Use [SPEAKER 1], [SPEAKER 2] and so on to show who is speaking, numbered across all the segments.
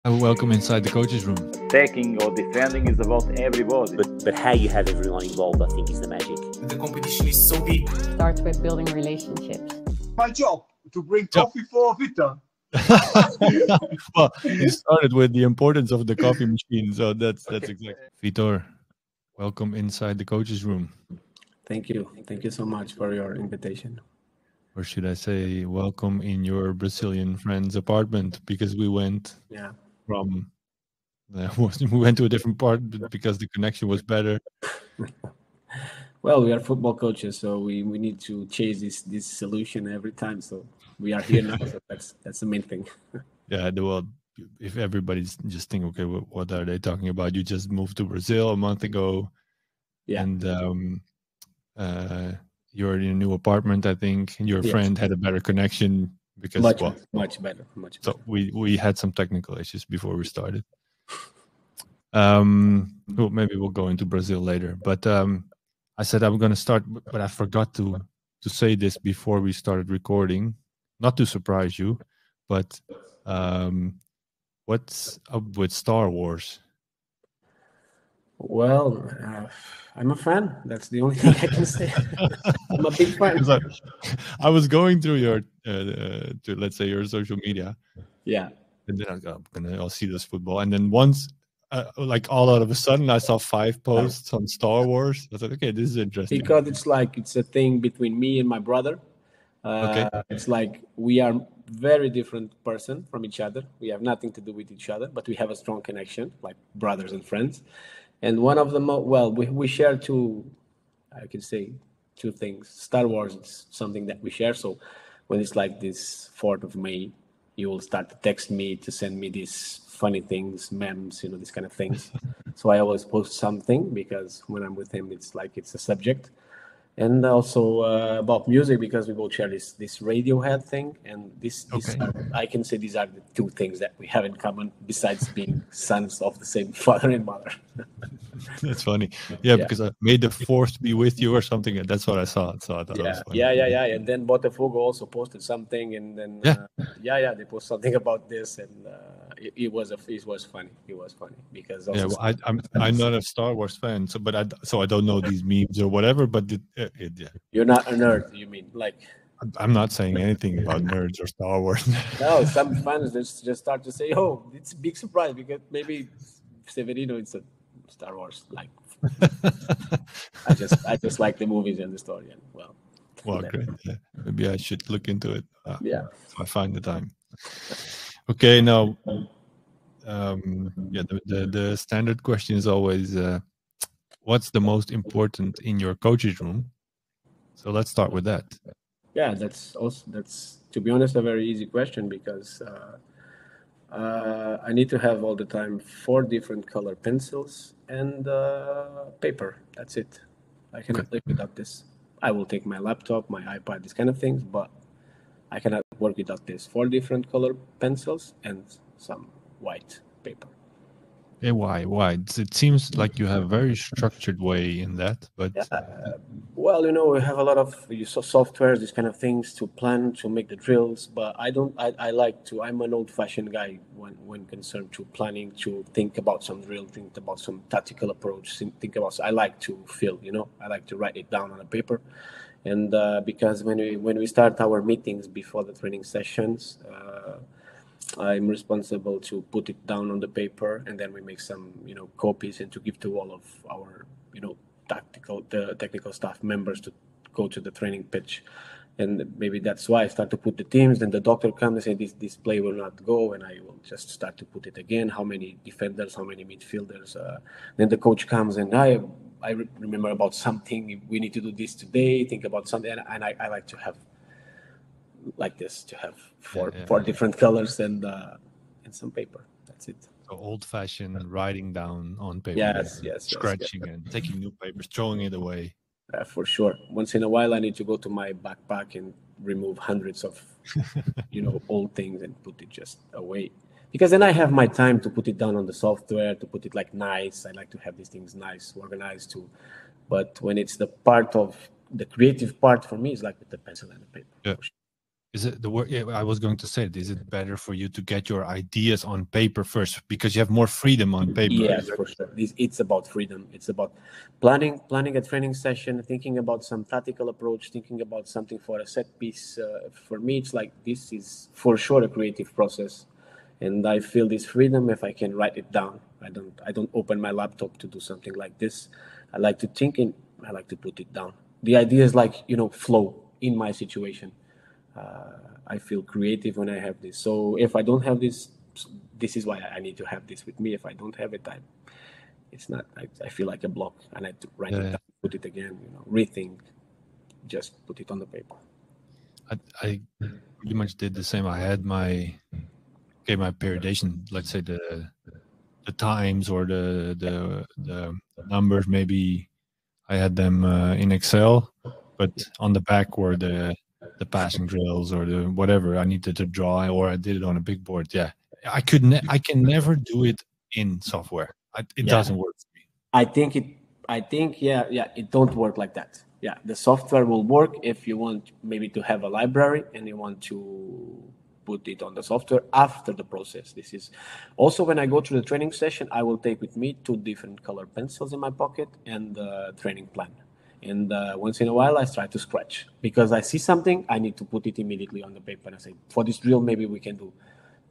[SPEAKER 1] Welcome inside the coach's room.
[SPEAKER 2] Attacking or defending is about everybody.
[SPEAKER 3] But how you have everyone involved, I think, is the magic.
[SPEAKER 4] The competition is so deep.
[SPEAKER 5] Starts with building relationships.
[SPEAKER 6] My job to bring coffee for Vitor.
[SPEAKER 1] Well, you started with the importance of the coffee machine, so that's exactly. Vitor, welcome inside the coach's room.
[SPEAKER 7] Thank you so much for your invitation.
[SPEAKER 1] Or should I say, welcome in your Brazilian friend's apartment, because we went from we went to a different part because the connection was better.
[SPEAKER 7] Well, we are football coaches, so we need to chase this solution every time. So we are here now. So that's the main thing.
[SPEAKER 1] Yeah, well, if everybody's just thinking, okay, what are they talking about? You just moved to Brazil a month ago, and you're in a new apartment, I think, and your friend had a better connection because
[SPEAKER 7] much better.
[SPEAKER 1] So we had some technical issues before we started. Well, maybe we'll go into Brazil later. But I said I'm going to start, but I forgot to say this before we started recording, not to surprise you, but what's up with Star Wars?
[SPEAKER 7] Well, I'm a fan. That's the only thing I can say. I'm a big fan.
[SPEAKER 1] I was going through your, let's say, your social media.
[SPEAKER 7] Yeah.
[SPEAKER 1] And then I'll see this football. And then once, like all out of a sudden, I saw 5 posts on Star Wars. I thought, okay, this is interesting.
[SPEAKER 7] Because it's a thing between me and my brother. It's like we are very different person from each other. We have nothing to do with each other, but we have a strong connection, like brothers and friends. And one of them, we share two things. Star Wars is something that we share. So when it's like this 4th of May, you will start to text me to send me these funny things, memes, these kind of things. So I always post something because when I'm with him, it's like it's a subject. And also about music, because we both share this Radiohead thing, and I can say these are the 2 things that we have in common, besides being sons of the same father and mother.
[SPEAKER 1] That's funny, because I made the 4th be with you or something, and that's what I saw. So I thought it was funny.
[SPEAKER 7] Yeah. And then Botafogo also posted something, and then they posted something about this, and it was funny. It was funny because also
[SPEAKER 1] I'm not a Star Wars fan, so I don't know these memes or whatever, but
[SPEAKER 7] You're not a nerd, you mean? Like,
[SPEAKER 1] I'm not saying anything about nerds or Star Wars.
[SPEAKER 7] No, some fans just start to say, "Oh, it's a big surprise because maybe Severino is a Star Wars like." I just like the movies and the story, and
[SPEAKER 1] great. Yeah. Maybe I should look into it. If I find the time. Okay, now, the standard question is always, what's the most important in your coach's room? So let's start with that.
[SPEAKER 7] Yeah, that's to be honest a very easy question, because I need to have all the time 4 different color pencils and paper. That's it. I cannot live without this. I will take my laptop, my iPad, these kind of things, but I cannot work without this. 4 different color pencils and some white paper.
[SPEAKER 1] Hey, why? It seems like you have a very structured way in that, but
[SPEAKER 7] we have a lot of softwares, these kind of things to plan, to make the drills. But I'm an old-fashioned guy when concerned to planning, to think about some drill, think about some tactical approach, I like to feel, I like to write it down on a paper. And because when we start our meetings before the training sessions, I'm responsible to put it down on the paper, and then we make some, copies, and to give to all of our, technical staff members to go to the training pitch. And maybe that's why I start to put the teams. Then the doctor comes and say this play will not go, and I will just start to put it again. How many defenders? How many midfielders? Then the coach comes and I remember about something. We need to do this today. Think about something, and I like to have like this, to have 4 different colors and some paper. That's it.
[SPEAKER 1] So old-fashioned writing down on paper.
[SPEAKER 7] Yes.
[SPEAKER 1] Scratching and taking new papers, throwing it away.
[SPEAKER 7] For sure. Once in a while, I need to go to my backpack and remove hundreds of, old things and put it just away. Because then I have my time to put it down on the software, to put it like nice. I like to have these things nice, organized too. But when it's the part of the creative part for me, is like with the pencil and the paper.
[SPEAKER 1] Yeah. Is it the word? Yeah, I was going to say it. Is it better for you to get your ideas on paper first because you have more freedom on paper?
[SPEAKER 7] Yes, for sure. It's about freedom. It's about planning a training session, thinking about some tactical approach, thinking about something for a set piece. For me, it's like this is for sure a creative process, and I feel this freedom if I can write it down. I don't open my laptop to do something like this. I like to think and I like to put it down. The idea is like flow in my situation. I feel creative when I have this. So if I don't have this, this is why I need to have this with me. If I don't have it, it's not. I feel like a block. I need to write it down, put it again, rethink, just put it on the paper.
[SPEAKER 1] I pretty much did the same. I had my periodization. Let's say the times or the numbers. Maybe I had them in Excel, but on the back were the passing drills or the whatever I needed to draw, or I did it on a big board. Yeah, I can never do it in software. It doesn't work for me.
[SPEAKER 7] I think it don't work like that. Yeah, the software will work if you want maybe to have a library and you want to put it on the software after the process. This is also when I go to the training session, I will take with me 2 different color pencils in my pocket and the training plan. And once in a while, I try to scratch because I see something, I need to put it immediately on the paper and I say, for this drill, maybe we can do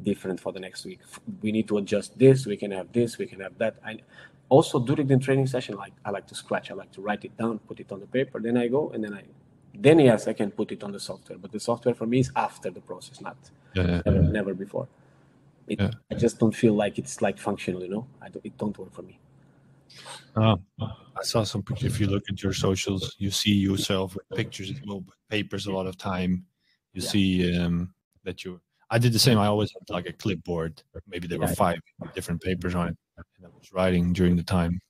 [SPEAKER 7] different for the next week. We need to adjust this. We can have this. We can have that. Also, during the training session, I like to scratch. I like to write it down, put it on the paper. Then I go and then yes, I can put it on the software. But the software for me is after the process, not never before. I just don't feel like it's like functional. It don't work for me.
[SPEAKER 1] I saw some pictures. If you look at your socials, you see yourself with pictures as well, but papers a lot of time. You see that you. I did the same. I always had like a clipboard. Maybe there were 5 different papers on it, and I was writing during the time.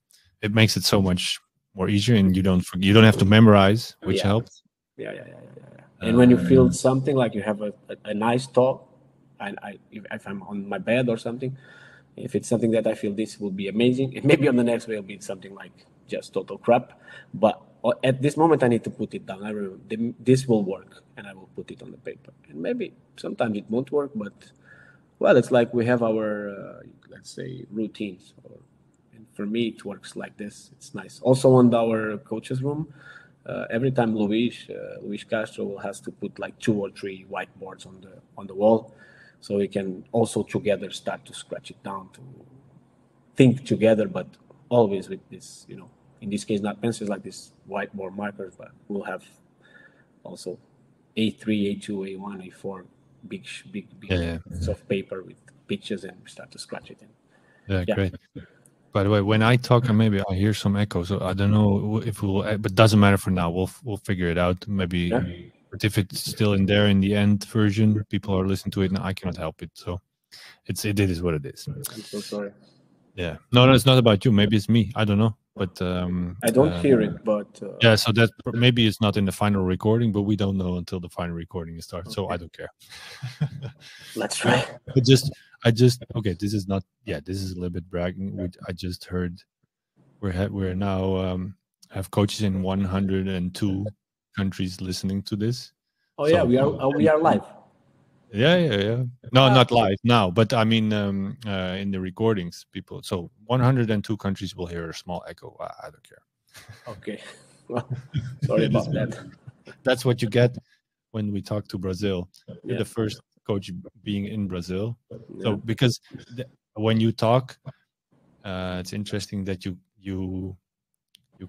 [SPEAKER 1] It makes it so much more easier, and you don't have to memorize, which helps.
[SPEAKER 7] Yeah. And when you feel something like you have a nice thought, and if I'm on my bed or something. If it's something that I feel this will be amazing, and maybe on the next way it'll be something like just total crap. But at this moment, I need to put it down. I remember this will work, and I will put it on the paper. And maybe sometimes it won't work, but well, it's like we have our let's say routines. And for me, it works like this. It's nice. Also, on our coach's room, every time Luis Castro has to put like 2 or 3 whiteboards on the wall. So we can also together start to scratch it down, to think together, but always with this, in this case, not pencils like this whiteboard markers, but we'll have also A3, A2, A1, A4, big pieces of paper with pictures, and we start to scratch it in.
[SPEAKER 1] Yeah, great. By the way, when I talk, and maybe I hear some echo, so I don't know if we'll, but doesn't matter for now. We'll figure it out. Maybe. Yeah. But if it's still in there in the end version, people are listening to it, and I cannot help it. So it is what it is.
[SPEAKER 7] I'm so sorry.
[SPEAKER 1] Yeah, no, it's not about you. Maybe it's me. I don't know, but
[SPEAKER 7] I don't hear it. But
[SPEAKER 1] yeah, so that maybe it's not in the final recording, but we don't know until the final recording starts. Okay. So I don't care.
[SPEAKER 7] Let's try.
[SPEAKER 1] But okay. This is not. Yeah, this is a little bit bragging. I just heard we're now have coaches in 102 countries listening to this.
[SPEAKER 7] Oh yeah, we are live.
[SPEAKER 1] Yeah. No, not live now, but I mean in the recordings, people. So 102 countries will hear a small echo. I don't care.
[SPEAKER 7] Okay. Well, sorry about that.
[SPEAKER 1] That's what you get when we talk to Brazil. You're the first coach being in Brazil. Yeah. So because when you talk, it's interesting that you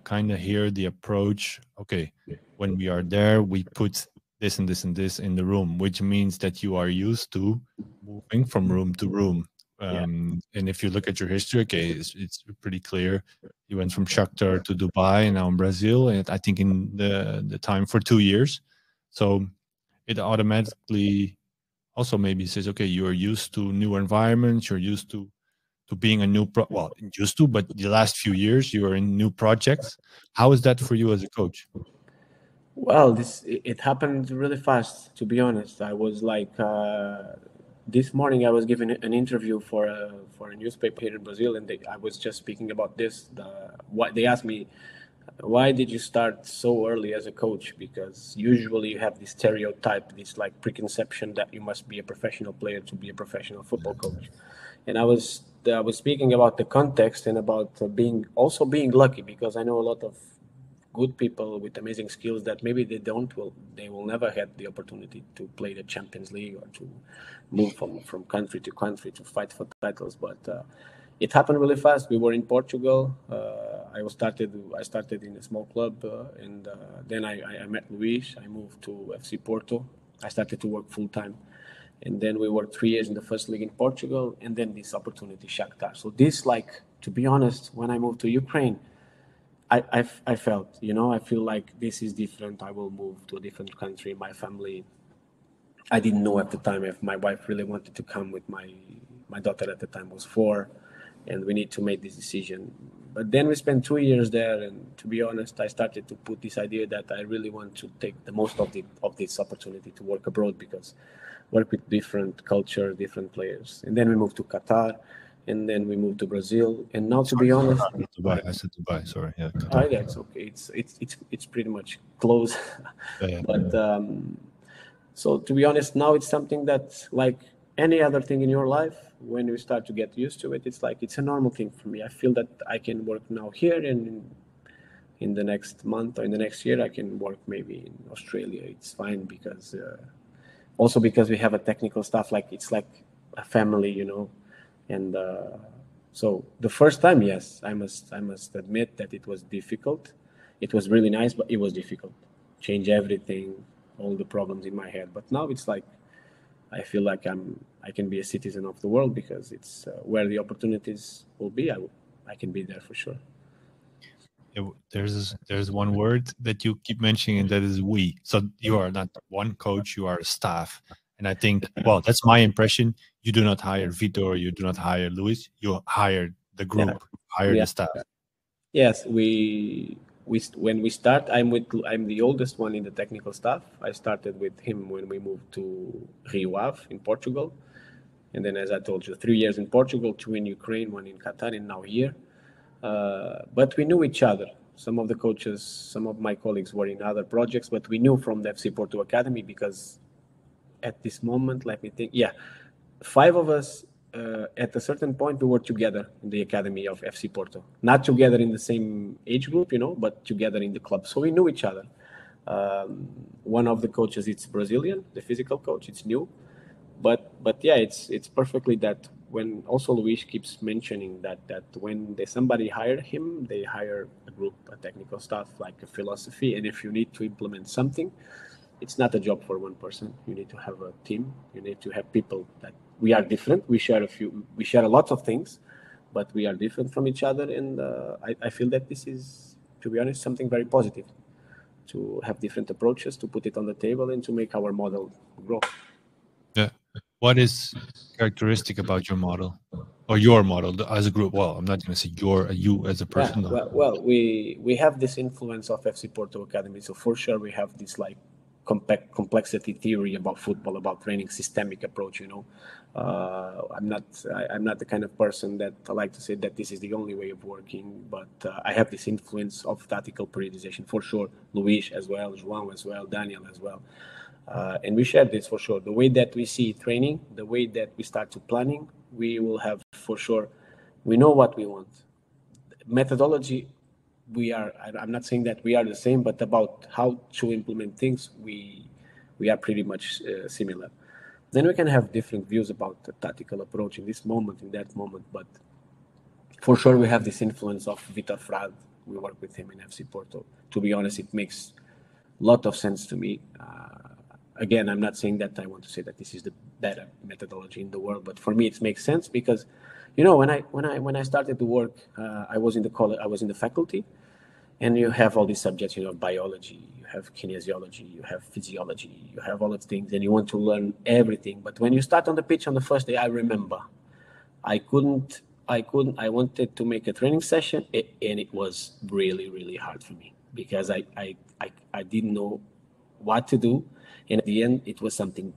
[SPEAKER 1] kind of hear the approach. Okay, when we are there, we put this and this and this in the room, which means that you are used to moving from room to room. And if you look at your history, okay, it's pretty clear. You went from Shakhtar to Dubai and now in Brazil, and I think in the time for 2 years. So it automatically also maybe says, okay, you're used to new environments, you're used to being a new but the last few years you are in new projects. How is that for you as a coach?
[SPEAKER 7] Well, it happened really fast, to be honest. I was like this morning I was giving an interview for a newspaper here in Brazil, and I was just speaking about this. What they asked me, why did you start so early as a coach? Because usually you have this stereotype, this like preconception that you must be a professional player to be a professional football coach. And I was speaking about the context and about being lucky, because I know a lot of good people with amazing skills that maybe they will never had the opportunity to play the Champions League or to move from country to country to fight for titles. But it happened really fast. We were in Portugal. I started in a small club, and then I met Luis. I moved to FC Porto. I started to work full time, and then we worked 3 years in the first league in Portugal, and then this opportunity, Shakhtar. So this, like, to be honest, when I moved to Ukraine, I felt, I feel like this is different. I will move to a different country. My family, I didn't know at the time if my wife really wanted to come with my daughter at the time was 4, and we need to make this decision. But then we spent 2 years there, and to be honest, I started to put this idea that I really want to take the most of this opportunity to work abroad, because work with different culture, different players. And then we moved to Qatar, and then we moved to Brazil. And now, to be honest,
[SPEAKER 1] Dubai. I said Dubai. Sorry. Yeah.
[SPEAKER 7] Qatar. That's okay. It's pretty much close.
[SPEAKER 1] Yeah.
[SPEAKER 7] But so to be honest, now it's something that, like any other thing in your life, when you start to get used to it, it's like it's a normal thing for me. I feel that I can work now here, and in the next month or in the next year, I can work maybe in Australia. It's fine, because also because we have a technical staff, like it's like a family, And so the first time, yes, I must admit that it was difficult. It was really nice, but it was difficult. Change everything, all the problems in my head. But now it's like I feel like I can be a citizen of the world, because it's where the opportunities will be. I can be there for sure.
[SPEAKER 1] There's one word that you keep mentioning, and that is we. So you are not one coach, you are a staff. And I think, well, that's my impression. You do not hire Vitor, you do not hire Luis, you hire the group, hire the staff.
[SPEAKER 7] Yes, when we start, I'm the oldest one in the technical staff. I started with him when we moved to Rio Ave in Portugal. And then, as I told you, 3 years in Portugal, 2 in Ukraine, 1 in Qatar, and now here. But we knew each other. Some of the coaches, some of my colleagues were in other projects, but we knew from the FC Porto Academy, because at this moment, let me think, 5 of us, at a certain point, we were together in the academy of FC Porto. Not together in the same age group, but together in the club. So we knew each other. One of the coaches, it's Brazilian, the physical coach, it's new. But yeah, it's perfectly that. When also Luis keeps mentioning that when somebody hire him, they hire a group, a technical staff, like a philosophy. And if you need to implement something, it's not a job for one person. You need to have a team. You need to have people that we are different. We share a lot of things, but we are different from each other. And I feel that this is, to be honest, something very positive, to have different approaches, to put it on the table, and to make our model grow.
[SPEAKER 1] Yeah. What is characteristic about your model, or your model as a group? Well, I'm not going to say you as a person.
[SPEAKER 7] Yeah, well, we have this influence of FC Porto Academy. So for sure, we have this like complexity theory about football, about training, systemic approach. I'm not the kind of person that I like to say that this is the only way of working, but I have this influence of tactical periodization for sure. Luis as well, João as well, Daniel as well. And we share this for sure. The way that we see training, the way that we start to planning, we will have for sure. We know what we want. Methodology, I'm not saying that we are the same, but about how to implement things, we are pretty much similar. Then we can have different views about the tactical approach in this moment, in that moment, but for sure we have this influence of Vitor Frade. We work with him in FC Porto. To be honest, it makes a lot of sense to me. Again, I'm not saying that I want to say that this is the better methodology in the world, but for me it makes sense because, when I started to work, I was in the college, I was in the faculty, and you have all these subjects, biology, you have kinesiology, you have physiology, you have all of things, and you want to learn everything. But when you start on the pitch on the first day, I remember, I wanted to make a training session, and it was really, really hard for me because I didn't know what to do. And at the end, it was something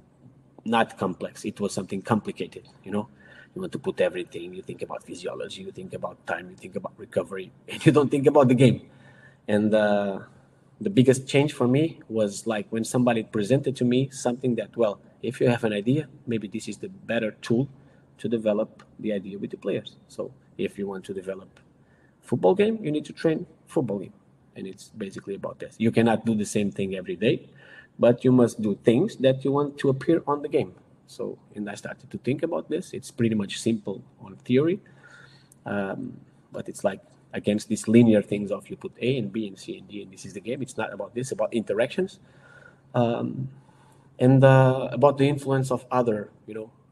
[SPEAKER 7] not complex. It was something complicated, You want to put everything. You think about physiology. You think about time. You think about recovery. And you don't think about the game. And the biggest change for me was like when somebody presented to me something that, well, if you have an idea, maybe this is the better tool to develop the idea with the players. So if you want to develop football game, you need to train football game. And it's basically about this. You cannot do the same thing every day, but you must do things that you want to appear on the game. So, and I started to think about this. It's pretty much simple on theory, but it's like against these linear things of you put A and B and C and D, and this is the game. It's not about this, about interactions. And about the influence of other,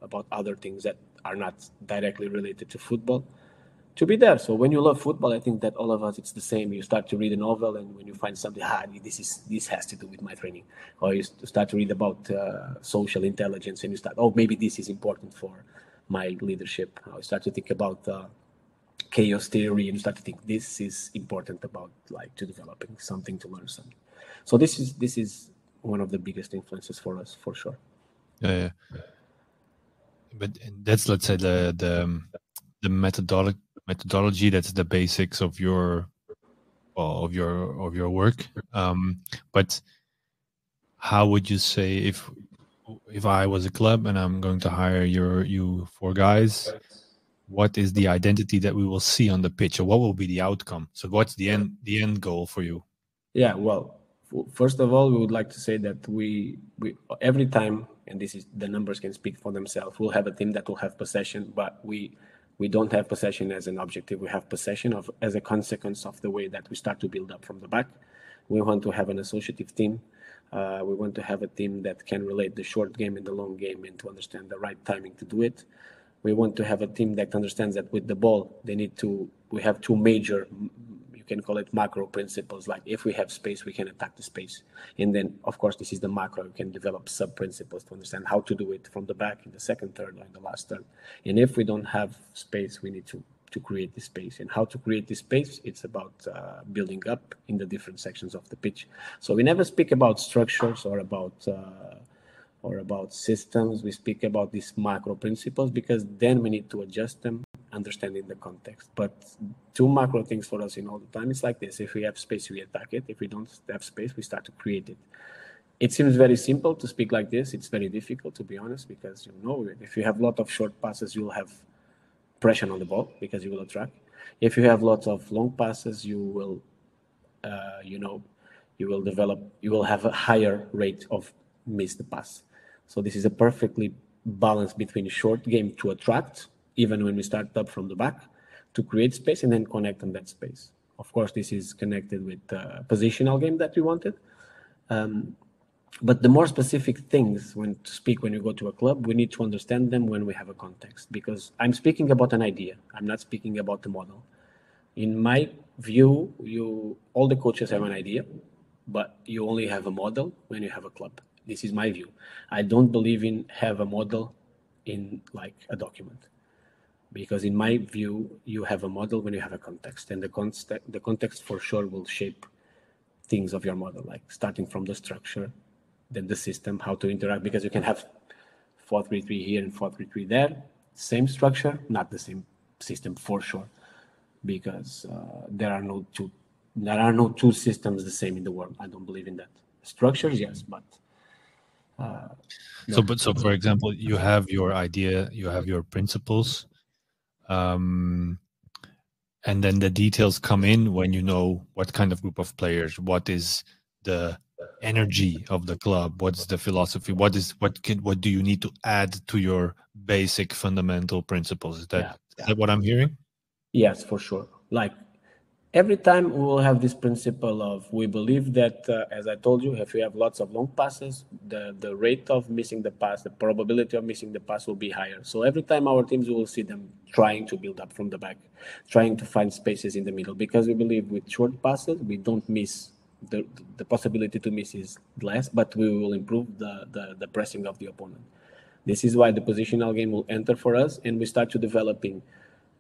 [SPEAKER 7] about other things that are not directly related to football, to be there. So when you love football, I think that all of us, it's the same. You start to read a novel, and when you find something, this has to do with my training. Or you start to read about social intelligence, and you start, maybe this is important for my leadership. Or you start to think about chaos theory, and you start to think this is important about to developing something, to learn something. So this is one of the biggest influences for us, for sure.
[SPEAKER 1] Yeah. But that's, let's say, the methodology. That's the basics of your work. But how would you say, if I was a club and I'm going to hire you 4 guys, what is the identity that we will see on the pitch, or what will be the outcome? So what's the end goal for you?
[SPEAKER 7] Yeah, well, first of all, we would like to say that we every time, and this is, the numbers can speak for themselves, we'll have a team that will have possession, but we don't have possession as an objective. We have possession as a consequence of the way that we start to build up from the back. We want to have an associative team. We want to have a team that can relate the short game and the long game, and to understand the right timing to do it. We want to have a team that understands that with the ball, we have 2 major, you can call it macro principles. Like if we have space, we can attack the space. And then, of course, this is the macro. You can develop sub-principles to understand how to do it from the back, in the second third, or in the last third. And if we don't have space, we need to create this space. And how to create this space, it's about building up in the different sections of the pitch. So we never speak about structures or about systems. We speak about these macro principles, because then we need to adjust them, understanding the context. But 2 macro things for us in all the time, it's like this: if we have space, we attack it. If we don't have space, we start to create it. It seems very simple to speak like this. It's very difficult, to be honest, because if you have a lot of short passes, you'll have pressure on the ball because you will attract. If you have lots of long passes, you will have a higher rate of miss the pass. So this is a perfectly balance between short game to attract, even when we start up from the back, to create space and then connect on that space. Of course, this is connected with the positional game that we wanted. But the more specific things, when you go to a club, we need to understand them when we have a context, because I'm speaking about an idea. I'm not speaking about the model. In my view, all the coaches have an idea, but you only have a model when you have a club. This is my view. I don't believe in have a model in like a document, because in my view, you have a model when you have a context, and the context for sure will shape things of your model, like starting from the structure, then the system, how to interact, because you can have 4-3-3 here and 4-3-3 there, same structure, not the same system for sure, because there are no two systems the same in the world. I don't believe in that. Structures, yes, but
[SPEAKER 1] So for example, you have your idea, you have your principles, and then the details come in when you know what kind of group of players, what is the energy of the club, what's the philosophy, what do you need to add to your basic fundamental principles? Is that what I'm hearing?
[SPEAKER 7] Yes, for sure. Like every time we will have this principle of, we believe that, as I told you, if we have lots of long passes, the rate of missing the pass, the probability of missing the pass will be higher. So every time our teams, we will see them trying to build up from the back, trying to find spaces in the middle, because we believe with short passes, we don't miss, the possibility to miss is less, but we will improve the pressing of the opponent. This is why the positional game will enter for us, and we start to developing,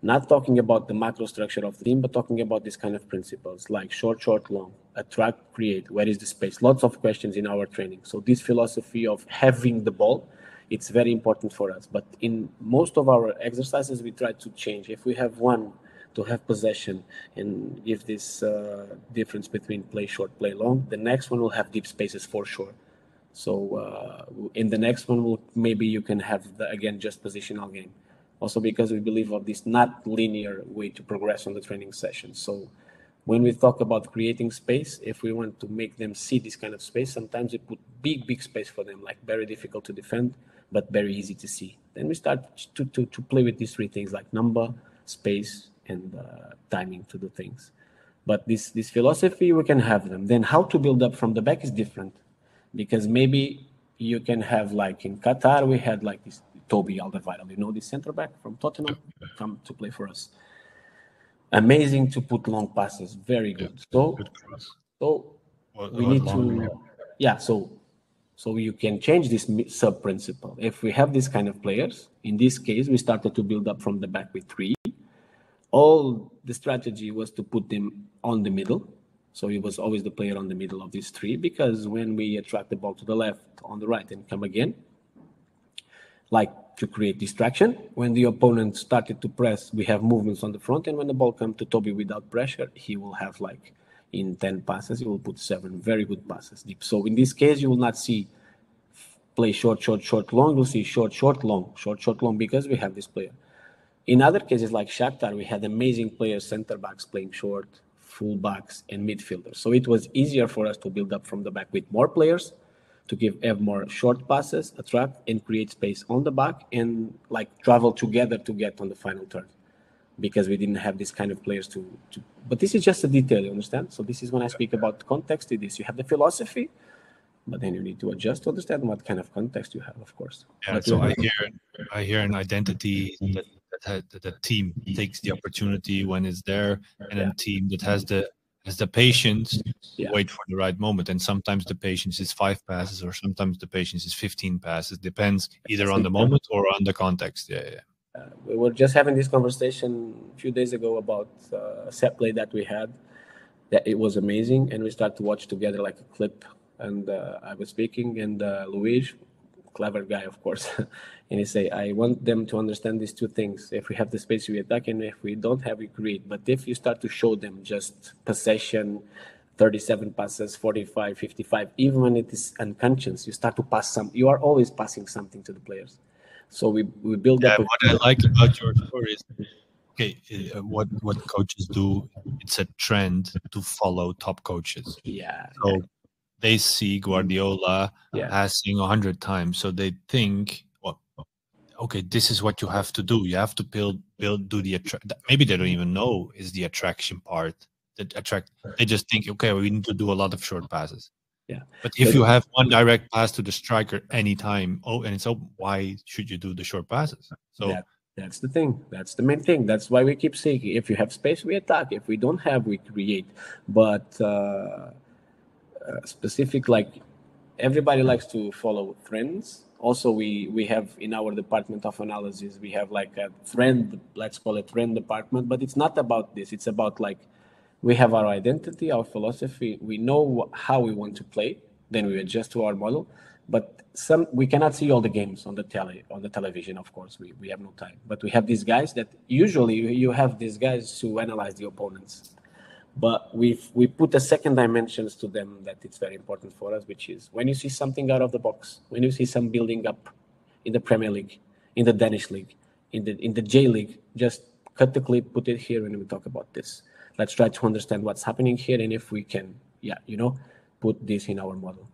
[SPEAKER 7] not talking about the macro structure of the team, but talking about these kind of principles, like short, long, attract, create, where is the space? Lots of questions in our training. So this philosophy of having the ball, it's very important for us. But in most of our exercises, we try to change. If we have one to have possession and give this difference between play short, play long. The next one will have deep spaces for sure. So in the next one, maybe you can have, again, just positional game. Also because we believe of this not linear way to progress on the training session. So when we talk about creating space, if we want to make them see this kind of space, sometimes we put big space for them, like very difficult to defend, but very easy to see. Then we start to play with these three things like number, space, and timing to do things. But this philosophy, we can have them. Then how to build up from the back is different. Because maybe you can have, like in Qatar, we had like this Toby Alderweireld, you know, this center back from Tottenham, come to play for us. Amazing to put long passes, very good. So we need to, so you can change this sub principle. If we have this kind of players, in this case, we started to build up from the back with 3. All the strategy was to put them on the middle. So he was always the player on the middle of these 3, because when we attract the ball to the left, on the right, and come again, like to create distraction. When the opponent started to press, we have movements on the front, and when the ball comes to Toby without pressure, he will have like in 10 passes, he will put 7 very good passes deep. So in this case, you will not see play short, long. You'll see short, long, because we have this player. In other cases like Shakhtar, we had amazing players, center backs playing short, full backs, and midfielders. So it was easier for us to build up from the back with more players, to have more short passes, attract, and create space on the back, and like travel together to get on the final third, because we didn't have this kind of players to. But this is just a detail, you understand? So this is when I speak about context. It is, you have the philosophy, but then you need to adjust to understand what kind of context you have, of course.
[SPEAKER 1] Yeah. So I hear an identity that the team takes the opportunity when it's there, and a team that has the patience to wait for the right moment. And sometimes the patience is 5 passes, or sometimes the patience is 15 passes. Depends either on the moment or on the context.
[SPEAKER 7] We were just having this conversation a few days ago about a set play that we had. That it was amazing, and we started to watch together like a clip. And I was speaking, and Luis, clever guy, of course, and he say, I want them to understand these 2 things. If we have the space, we attack, and if we don't have, we create. But if you start to show them just possession, 37 passes, 45, 55, even when it is unconscious, you start to pass some. You are always passing something to the players. So we build up.
[SPEAKER 1] What I like about your story is, okay, what coaches do, it's a trend to follow top coaches. So they see Guardiola passing 100 times, so they think, well, okay, this is what you have to do. You have to do the maybe they don't even know is the attraction part. They just think, okay, we need to do a lot of short passes. But if you have one direct pass to the striker anytime, why should you do the short passes? So
[SPEAKER 7] that's the thing. That's the main thing. That's why we keep saying, if you have space, we attack. If we don't have, we create. But specific, like everybody likes to follow trends. Also, we have in our department of analysis, we have like a trend, let's call it trend department, but it's not about this. It's about like, we have our identity, our philosophy. We know how we want to play. Then we adjust to our model. But we cannot see all the games on the television, of course. We have no time. But we have these guys that usually you have these guys to analyze the opponents. But we put a second dimensions to them that it's very important for us, which is when you see something out of the box, when you see some building up in the Premier League, in the Danish League, in the J League, just cut the clip, put it here when we talk about this. Let's try to understand what's happening here, and if we can, put this in our model.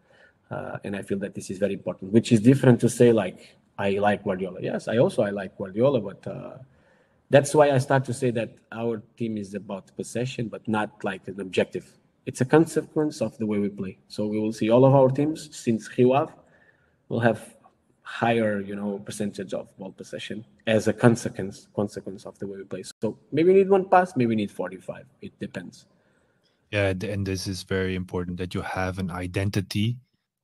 [SPEAKER 7] And I feel that this is very important, which is different to say like, I like Guardiola. Yes, I like Guardiola, but that's why I start to say that our team is about possession, but not like an objective. It's a consequence of the way we play. So we will see all of our teams since Rio Ave will have higher, percentage of ball possession as a consequence of the way we play. So maybe we need 1 pass, maybe we need 45. It depends.
[SPEAKER 1] Yeah, and this is very important that you have an identity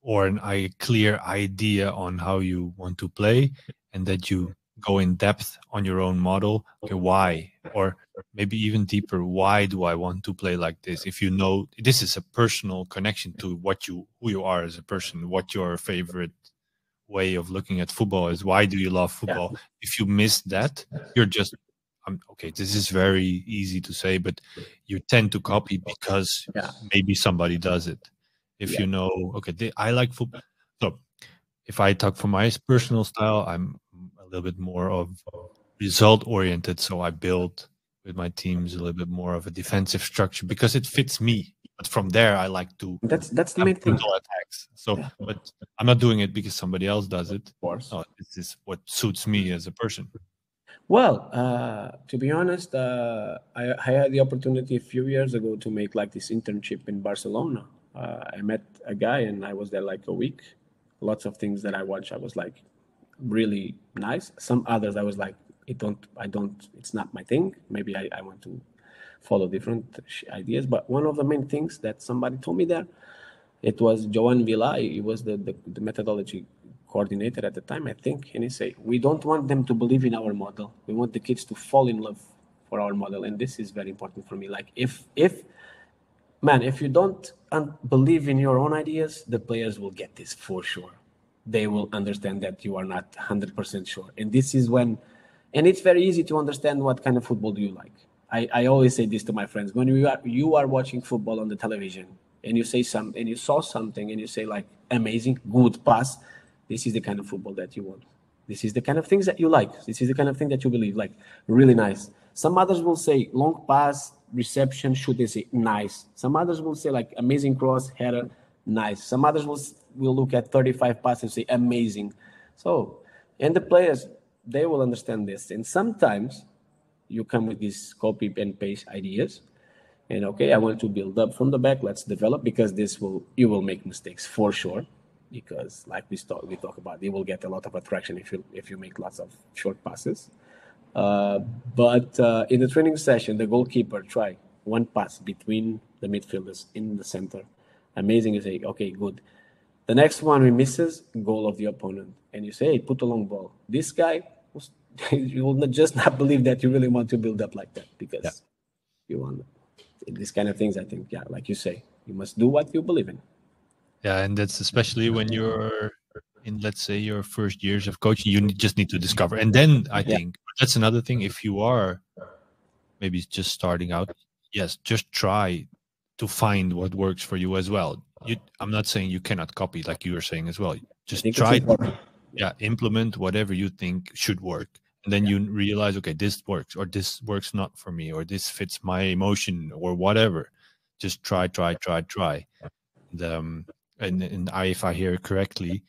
[SPEAKER 1] or a clear idea on how you want to play, and that you go in depth on your own model. Okay, why? Or maybe even deeper, why do I want to play like this? If you know, this is a personal connection to who you are as a person, what your favorite way of looking at football is. Why do you love football? If you miss that, you're just okay, this is very easy to say, but you tend to copy because maybe somebody does it. If you know, okay, I like football. So if I talk from my personal style, I'm a little bit more of result oriented. So I build with my teams a little bit more of a defensive structure because it fits me. But from there, I like to
[SPEAKER 7] that's the main thing.
[SPEAKER 1] Attacks. So, but I'm not doing it because somebody else does it.
[SPEAKER 7] Of course,
[SPEAKER 1] this is what suits me as a person.
[SPEAKER 7] Well, to be honest, I had the opportunity a few years ago to make like this internship in Barcelona. I met a guy and I was there like a week. Lots of things that I watched, I was like really nice. Some others I was like, it's not my thing. Maybe I want to follow different ideas. But one of the main things that somebody told me there, it was Joan Villa. He was the methodology coordinator at the time, I think, and he said, we don't want them to believe in our model. We want the kids to fall in love for our model, and this is very important for me. Like, if you don't believe in your own ideas, the players will get this for sure. They will understand that you are not 100% sure, and this is when, and it's very easy to understand what kind of football do you like. I always say this to my friends: when you are watching football on the television, and you say something, and you saw something, and you say like, amazing, good pass. This is the kind of football that you want. This is the kind of things that you like. This is the kind of thing that you believe, like, really nice. Some others will say long pass, reception, shoot, they say nice. Some others will say like amazing cross, header, nice. Some others will look at 35 passes and say amazing. So, and the players, they will understand this. And sometimes you come with these copy and paste ideas. And okay, I want to build up from the back. Let's develop, because you will make mistakes for sure. Because like we talk about, you will get a lot of attraction if you make lots of short passes. But in the training session, the goalkeeper try one pass between the midfielders in the center. Amazing. You say, okay, good. The next one we misses, goal of the opponent. And you say, hey, put a long ball. This guy, you will not believe that you really want to build up like that, because you want these kind of things. I think, like you say, you must do what you believe in.
[SPEAKER 1] Yeah, and that's especially when you're in, let's say, your first years of coaching, you just need to discover. And then I think that's another thing. If you are maybe just starting out, yes, just try to find what works for you as well. I'm not saying you cannot copy, like you were saying as well. Just try to implement whatever you think should work. And then you realize, okay, this works, or this works not for me, or this fits my emotion, or whatever. Just try. And if I hear correctly,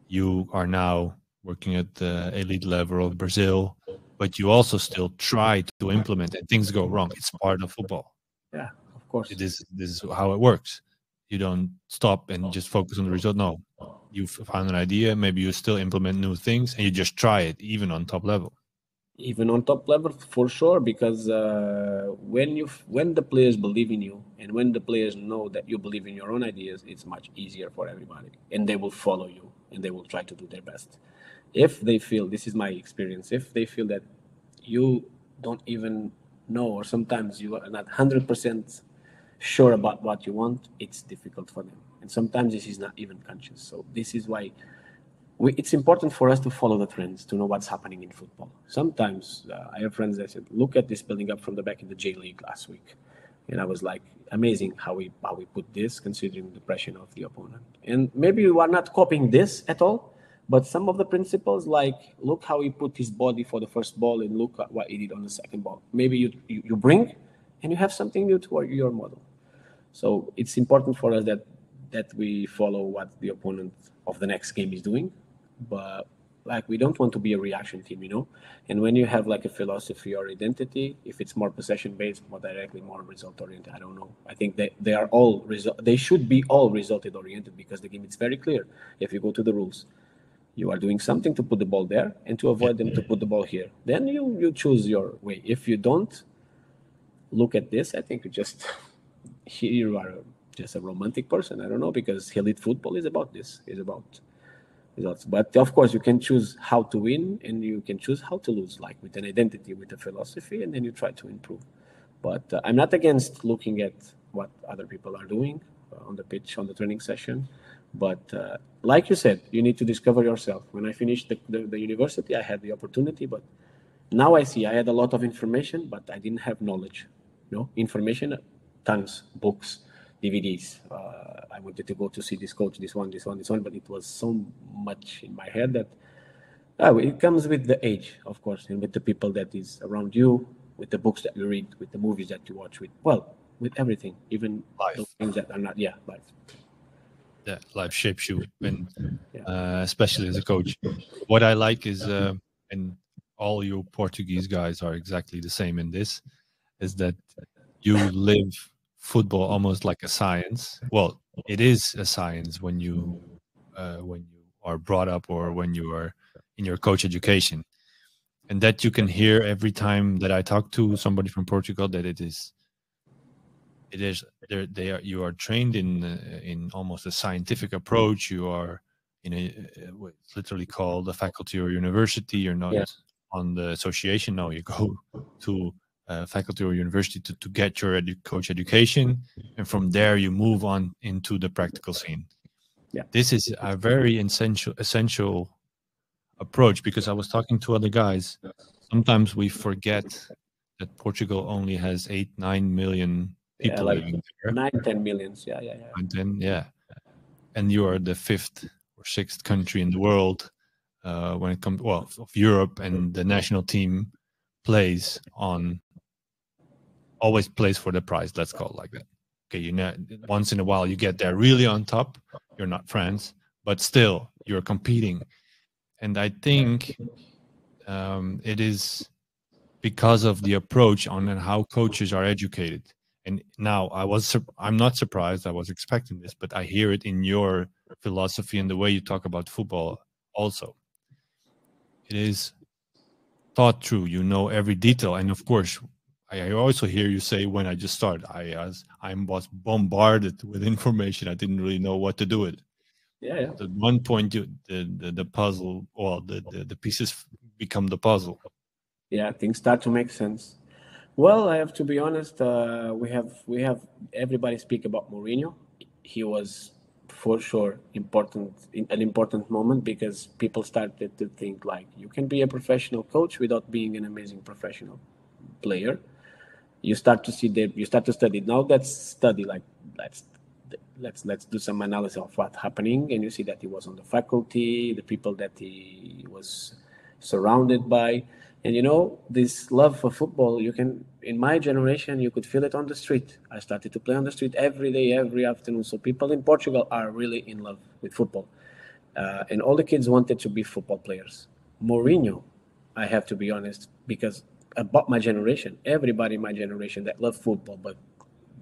[SPEAKER 1] you are now working at the elite level of Brazil, but you also still try to implement, and things go wrong. It's part of football.
[SPEAKER 7] Yeah, of course.
[SPEAKER 1] This is how it works. You don't stop and just focus on the result. No, you found an idea. Maybe you still implement new things, and you just try it, even on top level.
[SPEAKER 7] Even on top level, for sure, because when the players believe in you, and when the players know that you believe in your own ideas, it's much easier for everybody, and they will follow you, and they will try to do their best. If they feel, this is my experience, if they feel that you don't even know, or sometimes you are not 100% sure about what you want, it's difficult for them, and sometimes this is not even conscious. So this is why it's important for us to follow the trends, to know what's happening in football. Sometimes I have friends that said, look at this building up from the back in the J-League last week. And I was like, amazing how we put this, considering the pressure of the opponent. And maybe we are not copying this at all, but some of the principles, like, look how he put his body for the first ball, and look at what he did on the second ball. Maybe you bring, and you have something new to your model. So it's important for us that we follow what the opponent of the next game is doing. But like, we don't want to be a reaction team, and when you have like a philosophy or identity, if it's more possession based, more directly, more result oriented, I don't know, I think they should be all result oriented, because the game is very clear. If you go to the rules, you are doing something to put the ball there, and to avoid them to put the ball here, then you choose your way. If you don't look at this, I think you are just a romantic person. I don't know, because elite football is about this, is about results. But of course, you can choose how to win, and you can choose how to lose, like with an identity, with a philosophy, and then you try to improve. But I'm not against looking at what other people are doing on the pitch, on the training session. But like you said, you need to discover yourself. When I finished the university, I had the opportunity, but Now I see I had a lot of information, but I didn't have knowledge. Information, tons, books, DVDs. I wanted to go to see this coach, this one, but it was so much in my head that it comes with the age, of course, and with the people that is around you, with the books that you read, with the movies that you watch, with everything, even those things that are not, life.
[SPEAKER 1] Yeah, life shapes you, and especially as a coach. What I like is, and all you Portuguese guys are exactly the same in this, is that you live football almost like a science. Well, it is a science when you are brought up or when you are in your coach education, and that you can hear every time that I talk to somebody from Portugal, that it is you are trained in almost a scientific approach. You are in it's literally called a faculty or university. You're not on the association. No, you go to faculty or university to get your coach education, and from there you move on into the practical scene. This is a very essential approach, because I was talking to other guys. Sometimes we forget that Portugal only has 8-9 million people living there.
[SPEAKER 7] 9-10 millions.
[SPEAKER 1] 9-10, and you are the 5th or 6th country in the world when it comes of Europe, and the national team always plays for the prize. Let's call it like that. Okay, once in a while you get there really on top. You're not France, but still you're competing. And I think it is because of the approach on and how coaches are educated. And now I'm not surprised. I was expecting this, but I hear it in your philosophy and the way you talk about football also. It is thought through. You know every detail. And of course, I also hear you say, when I just started, I was bombarded with information. I didn't really know what to do with it. At one point, the puzzle, the pieces become the puzzle.
[SPEAKER 7] Yeah, things start to make sense. Well, I have to be honest. We have everybody speak about Mourinho. He was for sure an important moment, because people started to think like, you can be a professional coach without being an amazing professional player. You start to see that, you start to study. Now let's study, like let's do some analysis of what's happening, and you see that he was on the faculty, the people that he was surrounded by. And this love for football, in my generation, you could feel it on the street. I started to play on the street every day, every afternoon. So people in Portugal are really in love with football. And all the kids wanted to be football players. Mourinho, I have to be honest, because about my generation, everybody in my generation that loved football but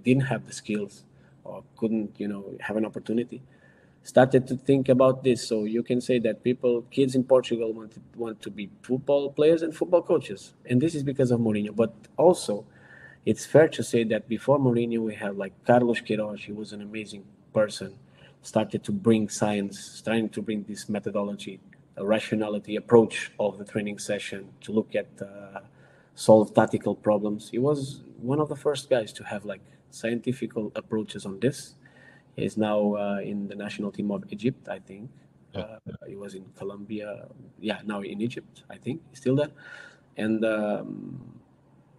[SPEAKER 7] didn't have the skills or couldn't, have an opportunity, started to think about this. So you can say that kids in Portugal want to be football players and football coaches. And this is because of Mourinho. But also, it's fair to say that before Mourinho, we have like Carlos Queiroz. He was an amazing person. Started to bring science, trying to bring this methodology, a rationality approach of the training session to look at solve tactical problems. He was one of the first guys to have like scientific approaches on this. He's now in the national team of Egypt, I think. He was in Colombia. Now in Egypt, I think. He's still there. And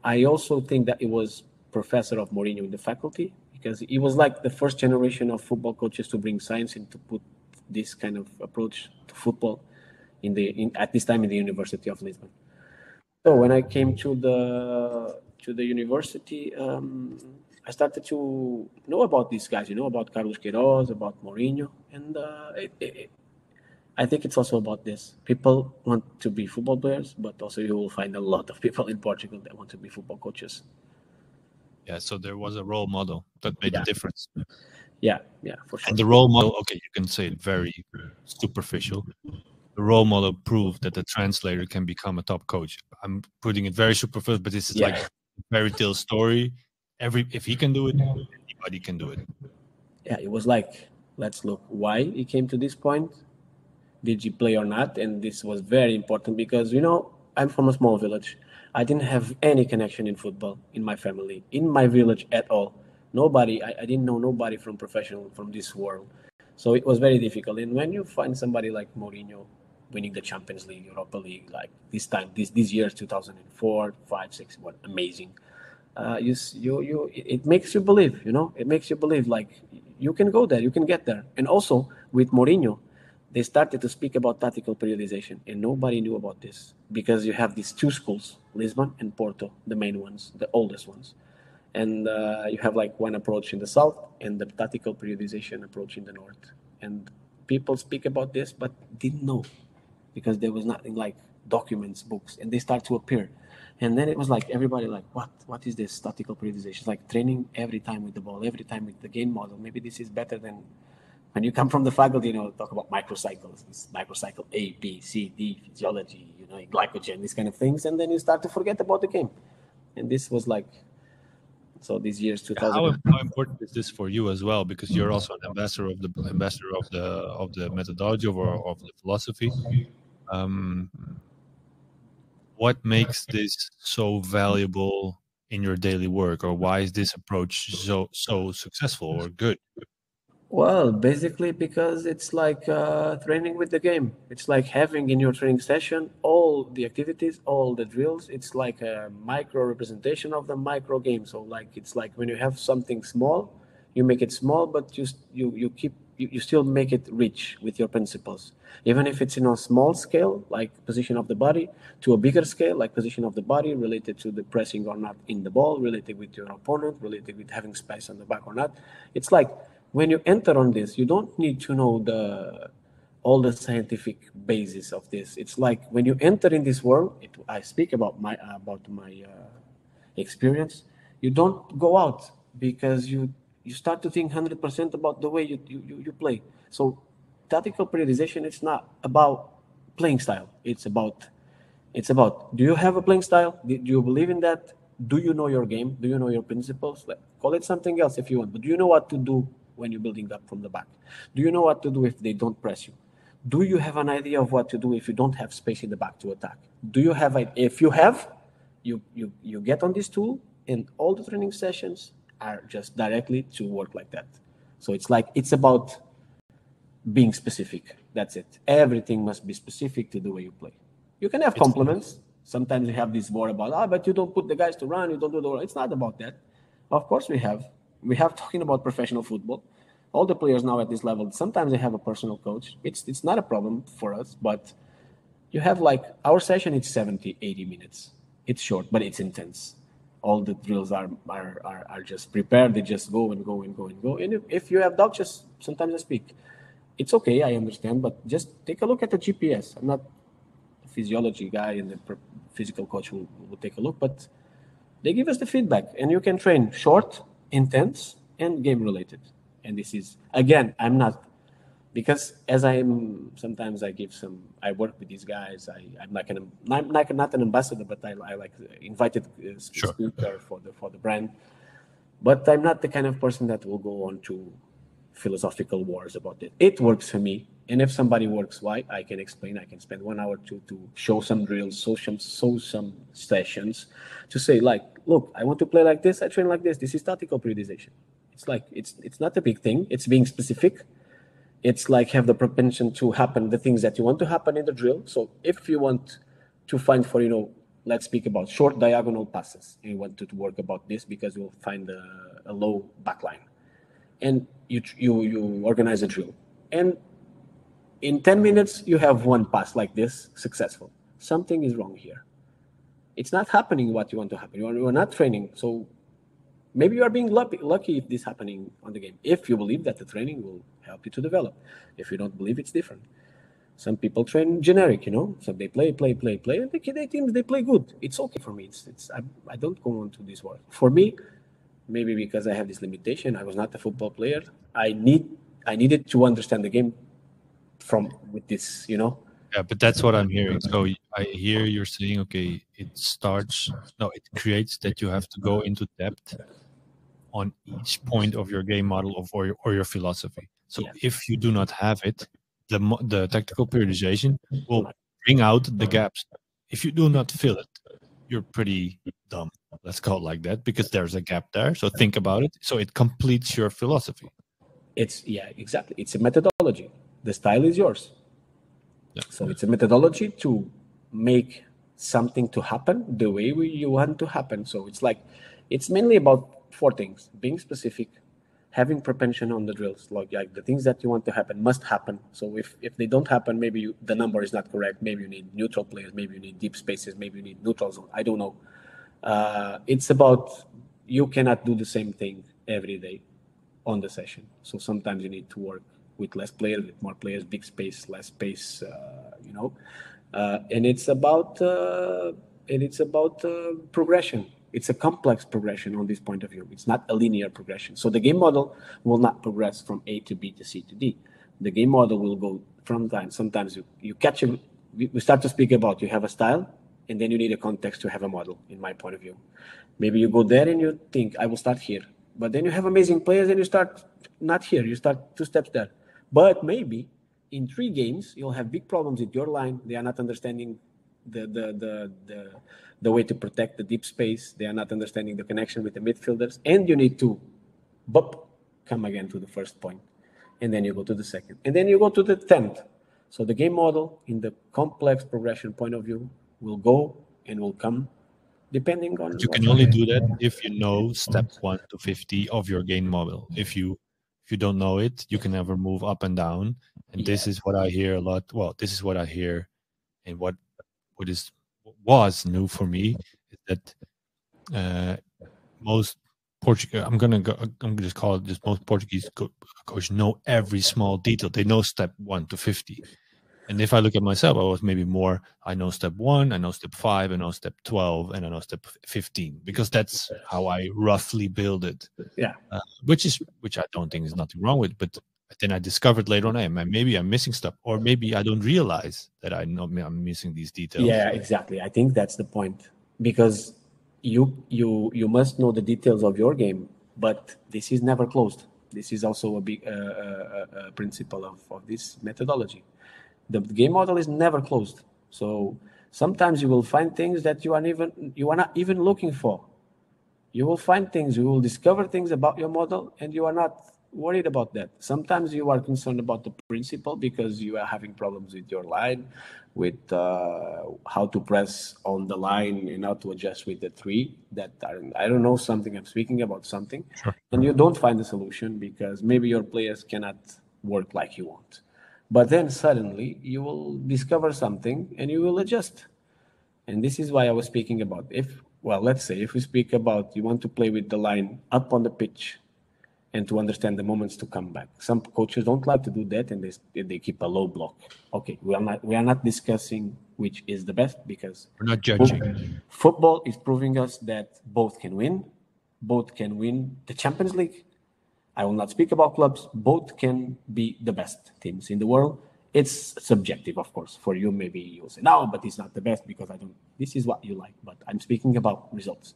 [SPEAKER 7] I also think that he was professor of Mourinho in the faculty, because he was like the first generation of football coaches to bring science and to put this kind of approach to football at this time in the University of Lisbon. So when I came to the university, I started to know about these guys, about Carlos Queiroz, about Mourinho, and I think it's also about this. People want to be football players, but also you will find a lot of people in Portugal that want to be football coaches.
[SPEAKER 1] Yeah, so there was a role model that made the difference.
[SPEAKER 7] Yeah, for sure.
[SPEAKER 1] And the role model, okay, you can say it very superficial. The role model proved that the translator can become a top coach. I'm putting it very superficial, but this is like a fairy tale story. If he can do it, anybody can do it.
[SPEAKER 7] Yeah, it was like, let's look why he came to this point. Did he play or not? And this was very important because, I'm from a small village. I didn't have any connection in football in my family, in my village at all. Nobody, I didn't know nobody from this world. So it was very difficult. And when you find somebody like Mourinho, winning the Champions League, Europa League, like this year, 2004, 5, 6, what amazing. It makes you believe, it makes you believe like you can go there, you can get there. And also with Mourinho, they started to speak about tactical periodization, and nobody knew about this because you have these two schools, Lisbon and Porto, the main ones, the oldest ones. And you have like one approach in the south and the tactical periodization approach in the north. And people speak about this, but didn't know because there was nothing like documents, books, and they start to appear. And then it was like everybody like, what is this tactical periodization? It's like training every time with the ball, every time with the game model. Maybe this is better than when you come from the faculty, talk about microcycles, this microcycle A, B, C, D, physiology, glycogen, these kind of things. And then you start to forget about the game. And this was like, so these years, 2000.
[SPEAKER 1] How important is this for you as well? Because you're also an ambassador of the methodology or of the philosophy. What makes this so valuable in your daily work, or why is this approach so successful or good?
[SPEAKER 7] Well, basically because it's like training with the game. It's like having in your training session all the activities, all the drills. It's like a micro representation of the micro game. So like it's like when you have something small, you make it small, but you still make it rich with your principles. Even if it's in a small scale, like position of the body, to a bigger scale, like position of the body related to the pressing or not in the ball, related with your opponent, related with having space on the back or not. It's like when you enter on this, you don't need to know all the scientific basis of this. It's like when you enter in this world, I speak about my experience. You don't go out because you start to think 100% about the way you play. So tactical periodization, it's not about playing style. It's about do you have a playing style? Do you believe in that? Do you know your game? Do you know your principles? Call it something else if you want, but do you know what to do when you're building up from the back? Do you know what to do if they don't press you? Do you have an idea of what to do if you don't have space in the back to attack? Do you have if you have, you get on this tool, and all the training sessions are just directly to work like that. So it's about being specific. That's it. Everything must be specific to the way you play. You can have compliments. Sometimes you have this word about, but you don't put the guys to run, you don't do the work. It's not about that. Of course we have talking about professional football. All the players now at this level, sometimes they have a personal coach. It's not a problem for us, but you have like our session, it's 70, 80 minutes. It's short, but it's intense. All the drills are just prepared. They just go and go and go and go. And if you have doubts, just sometimes I speak. It's okay, I understand, but just take a look at the GPS. I'm not a physiology guy, and the physical coach will take a look, but they give us the feedback, and you can train short, intense, and game related. And this is, again, I'm not, because sometimes I work with these guys. I'm not an ambassador, but I like invited speaker for the brand. But I'm not the kind of person that will go on to philosophical wars about it. It works for me, and if somebody works why, I can explain. I can spend 1 hour to show some drills, show some sessions, to say like, look, I want to play like this. I train like this. This is tactical periodization. It's like it's not a big thing. It's being specific. It's like have the propension to happen the things that you want to happen in the drill. So if you want to find for, let's speak about short diagonal passes, and you want to work about this because you'll find a low back line. And you organize a drill. And in 10 minutes, you have one pass like this, successful. Something is wrong here. It's not happening what you want to happen. You are not training. So maybe you are being lucky if this is happening on the game. If you believe that the training will help you to develop. If you don't believe, it's different. Some people train generic, so they play, and the teams, they play good. It's okay for me. I don't go on to this work. For me, maybe because I have this limitation, I was not a football player. I needed to understand the game with this,
[SPEAKER 1] Yeah, but that's what I'm hearing. So I hear you're saying, okay, it creates that you have to go into depth on each point of your game model or your philosophy. So if you do not have it, the tactical periodization will bring out the gaps. If you do not fill it, you're pretty dumb. Let's call it like that, because there's a gap there. So think about it. So it completes your philosophy.
[SPEAKER 7] Exactly. It's a methodology. The style is yours. So it's a methodology to make something to happen the way you want to happen. So it's mainly about 4 things: being specific, having pretension on the drills, like the things that you want to happen must happen. So if they don't happen, maybe the number is not correct. Maybe you need neutral players. Maybe you need deep spaces. Maybe you need neutral zone. I don't know. It's about, you cannot do the same thing every day on the session. So sometimes you need to work with less players, with more players, big space, less space, and it's about progression. It's a complex progression on this point of view. It's not a linear progression. So the game model will not progress from A to B to C to D. The game model will go from time. Sometimes you catch a, we start to speak about, you have a style, and then you need a context to have a model, in my point of view. Maybe you go there and you think, I will start here. But then you have amazing players and you start not here. You start 2 steps there. But maybe in 3 games, you'll have big problems with your line. They are not understanding the way to protect the deep space. They are not understanding the connection with the midfielders. And you need to come again to the first point. And then you go to the second. And then you go to the 10th. So the game model, in the complex progression point of view, will go and will come depending on...
[SPEAKER 1] But you can only do that if you know step 1 to 50 of your game model. If you don't know it, you can never move up and down. And this is what I hear a lot. Well, this is what I hear, and what was new for me is that most Portuguese, I'm gonna just call it this, most Portuguese coach know every small detail. They know step 1 to 50. And if I look at myself, I was maybe more, I know step 1, I know step 5, I know step 12, and I know step 15, because that's how I roughly build it.
[SPEAKER 7] Yeah.
[SPEAKER 1] Which I don't think is nothing wrong with, but then I discovered later on, hey, maybe I'm missing stuff, or maybe I don't realize that I'm missing these details.
[SPEAKER 7] Yeah, exactly. I think that's the point, because you must know the details of your game, but this is never closed. This is also a big principle of this methodology. The game model is never closed. So sometimes you will find things that you are not even looking for. You will find things, you will discover things about your model, and you are not worried about that. Sometimes you are concerned about the principle because you are having problems with your line, with how to press on the line and how to adjust with the 3. That I don't know something, I'm speaking about something.
[SPEAKER 1] Sure.
[SPEAKER 7] And you don't find the solution because maybe your players cannot work like you want. But then suddenly you will discover something and you will adjust. And this is why I was speaking about, let's say if we speak about you want to play with the line up on the pitch and to understand the moments to come back. Some coaches don't like to do that, and they keep a low block. Okay, we are not discussing which is the best, because
[SPEAKER 1] we're not judging.
[SPEAKER 7] Football is proving us that both can win the Champions League. I will not speak about clubs. Both can be the best teams in the world. It's subjective, of course. For you, maybe you'll say, no, but it's not the best because I don't. This is what you like, but I'm speaking about results.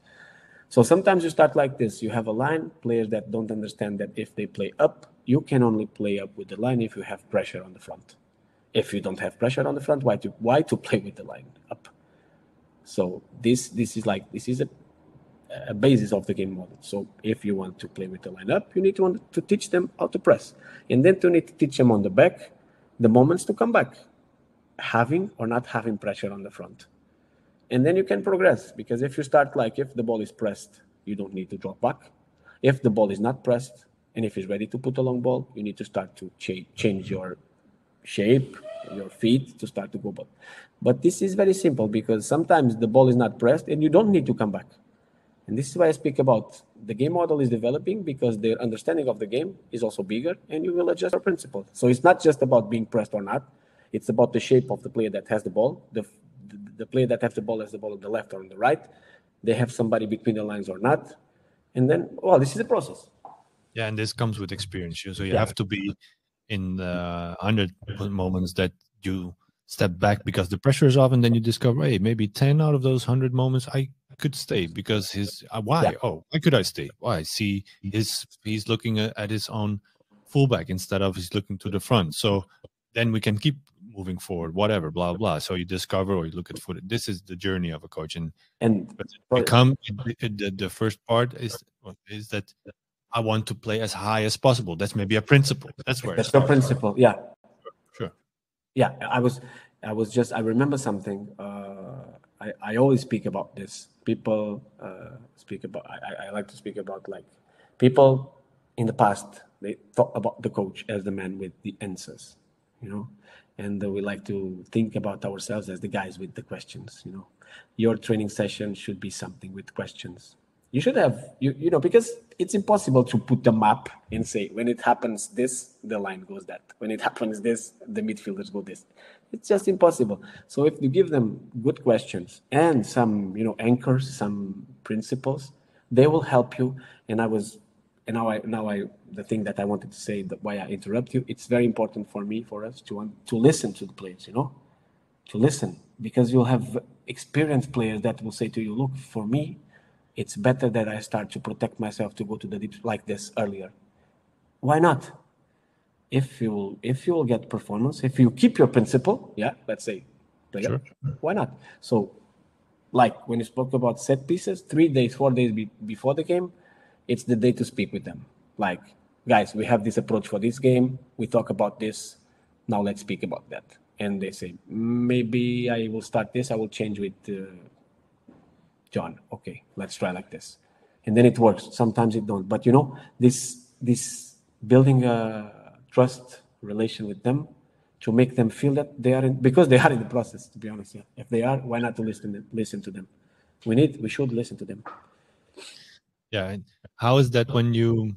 [SPEAKER 7] So sometimes you start like this. You have a line, players that don't understand that if they play up, you can only play up with the line if you have pressure on the front. If you don't have pressure on the front, why to play with the line up? So this is a basis of the game model. So if you want to play with the line up, you need to teach them how to press. And then you need to teach them on the back the moments to come back, having or not having pressure on the front. And then you can progress, because if you start if the ball is pressed, you don't need to drop back. If the ball is not pressed, and if it's ready to put a long ball, you need to start to change your shape, your feet to start to go back. But this is very simple, because sometimes the ball is not pressed and you don't need to come back. And this is why I speak about the game model is developing, because their understanding of the game is also bigger, and you will adjust your principles. So it's not just about being pressed or not. It's about the shape of the player that has the ball. The player that has the ball on the left or on the right. They have somebody between the lines or not. And then, this is a process.
[SPEAKER 1] Yeah, and this comes with experience. So you have to be in the 100 moments that you step back because the pressure is off, and then you discover, hey, maybe 10 out of those 100 moments I could stay because why? Yeah. Oh, why could I stay? Why? See, he's looking at his own fullback instead of he's looking to the front. So then we can keep moving forward, whatever, blah, blah. So you discover or you look at footage. This is the journey of a coach. And the first part is that I want to play as high as possible. That's maybe a principle. That's the
[SPEAKER 7] principle. Yeah.
[SPEAKER 1] Sure.
[SPEAKER 7] Yeah. I remember something. I always speak about this. People speak about. I like to speak about, like, people in the past. They thought about the coach as the man with the answers, and we like to think about ourselves as the guys with the questions. Your training session should be something with questions. You should have, because it's impossible to put a map and say, when it happens this, the line goes that. When it happens this, the midfielders go this. It's just impossible. So if you give them good questions and some, anchors, some principles, they will help you. The thing that I wanted to say, why I interrupt you, it's very important for us to listen to the players, to listen, because you'll have experienced players that will say to you, look, for me, it's better that I start to protect myself to go to the deep like this earlier. Why not? If you will get performance, if you keep your principle, let's say,
[SPEAKER 1] sure.
[SPEAKER 7] Why not? So, like when you spoke about set pieces, 3 days, 4 days before the game, it's the day to speak with them. Like, guys, we have this approach for this game. We talk about this. Now let's speak about that. And they say, maybe I will start this. I will change with John. Okay, let's try like this. And then it works. Sometimes it don't. But this building a trust relation with them to make them feel that they are because they are in the process, to be honest. Yeah. If they are, why not to listen to them? We should listen to them.
[SPEAKER 1] Yeah. And how is that when you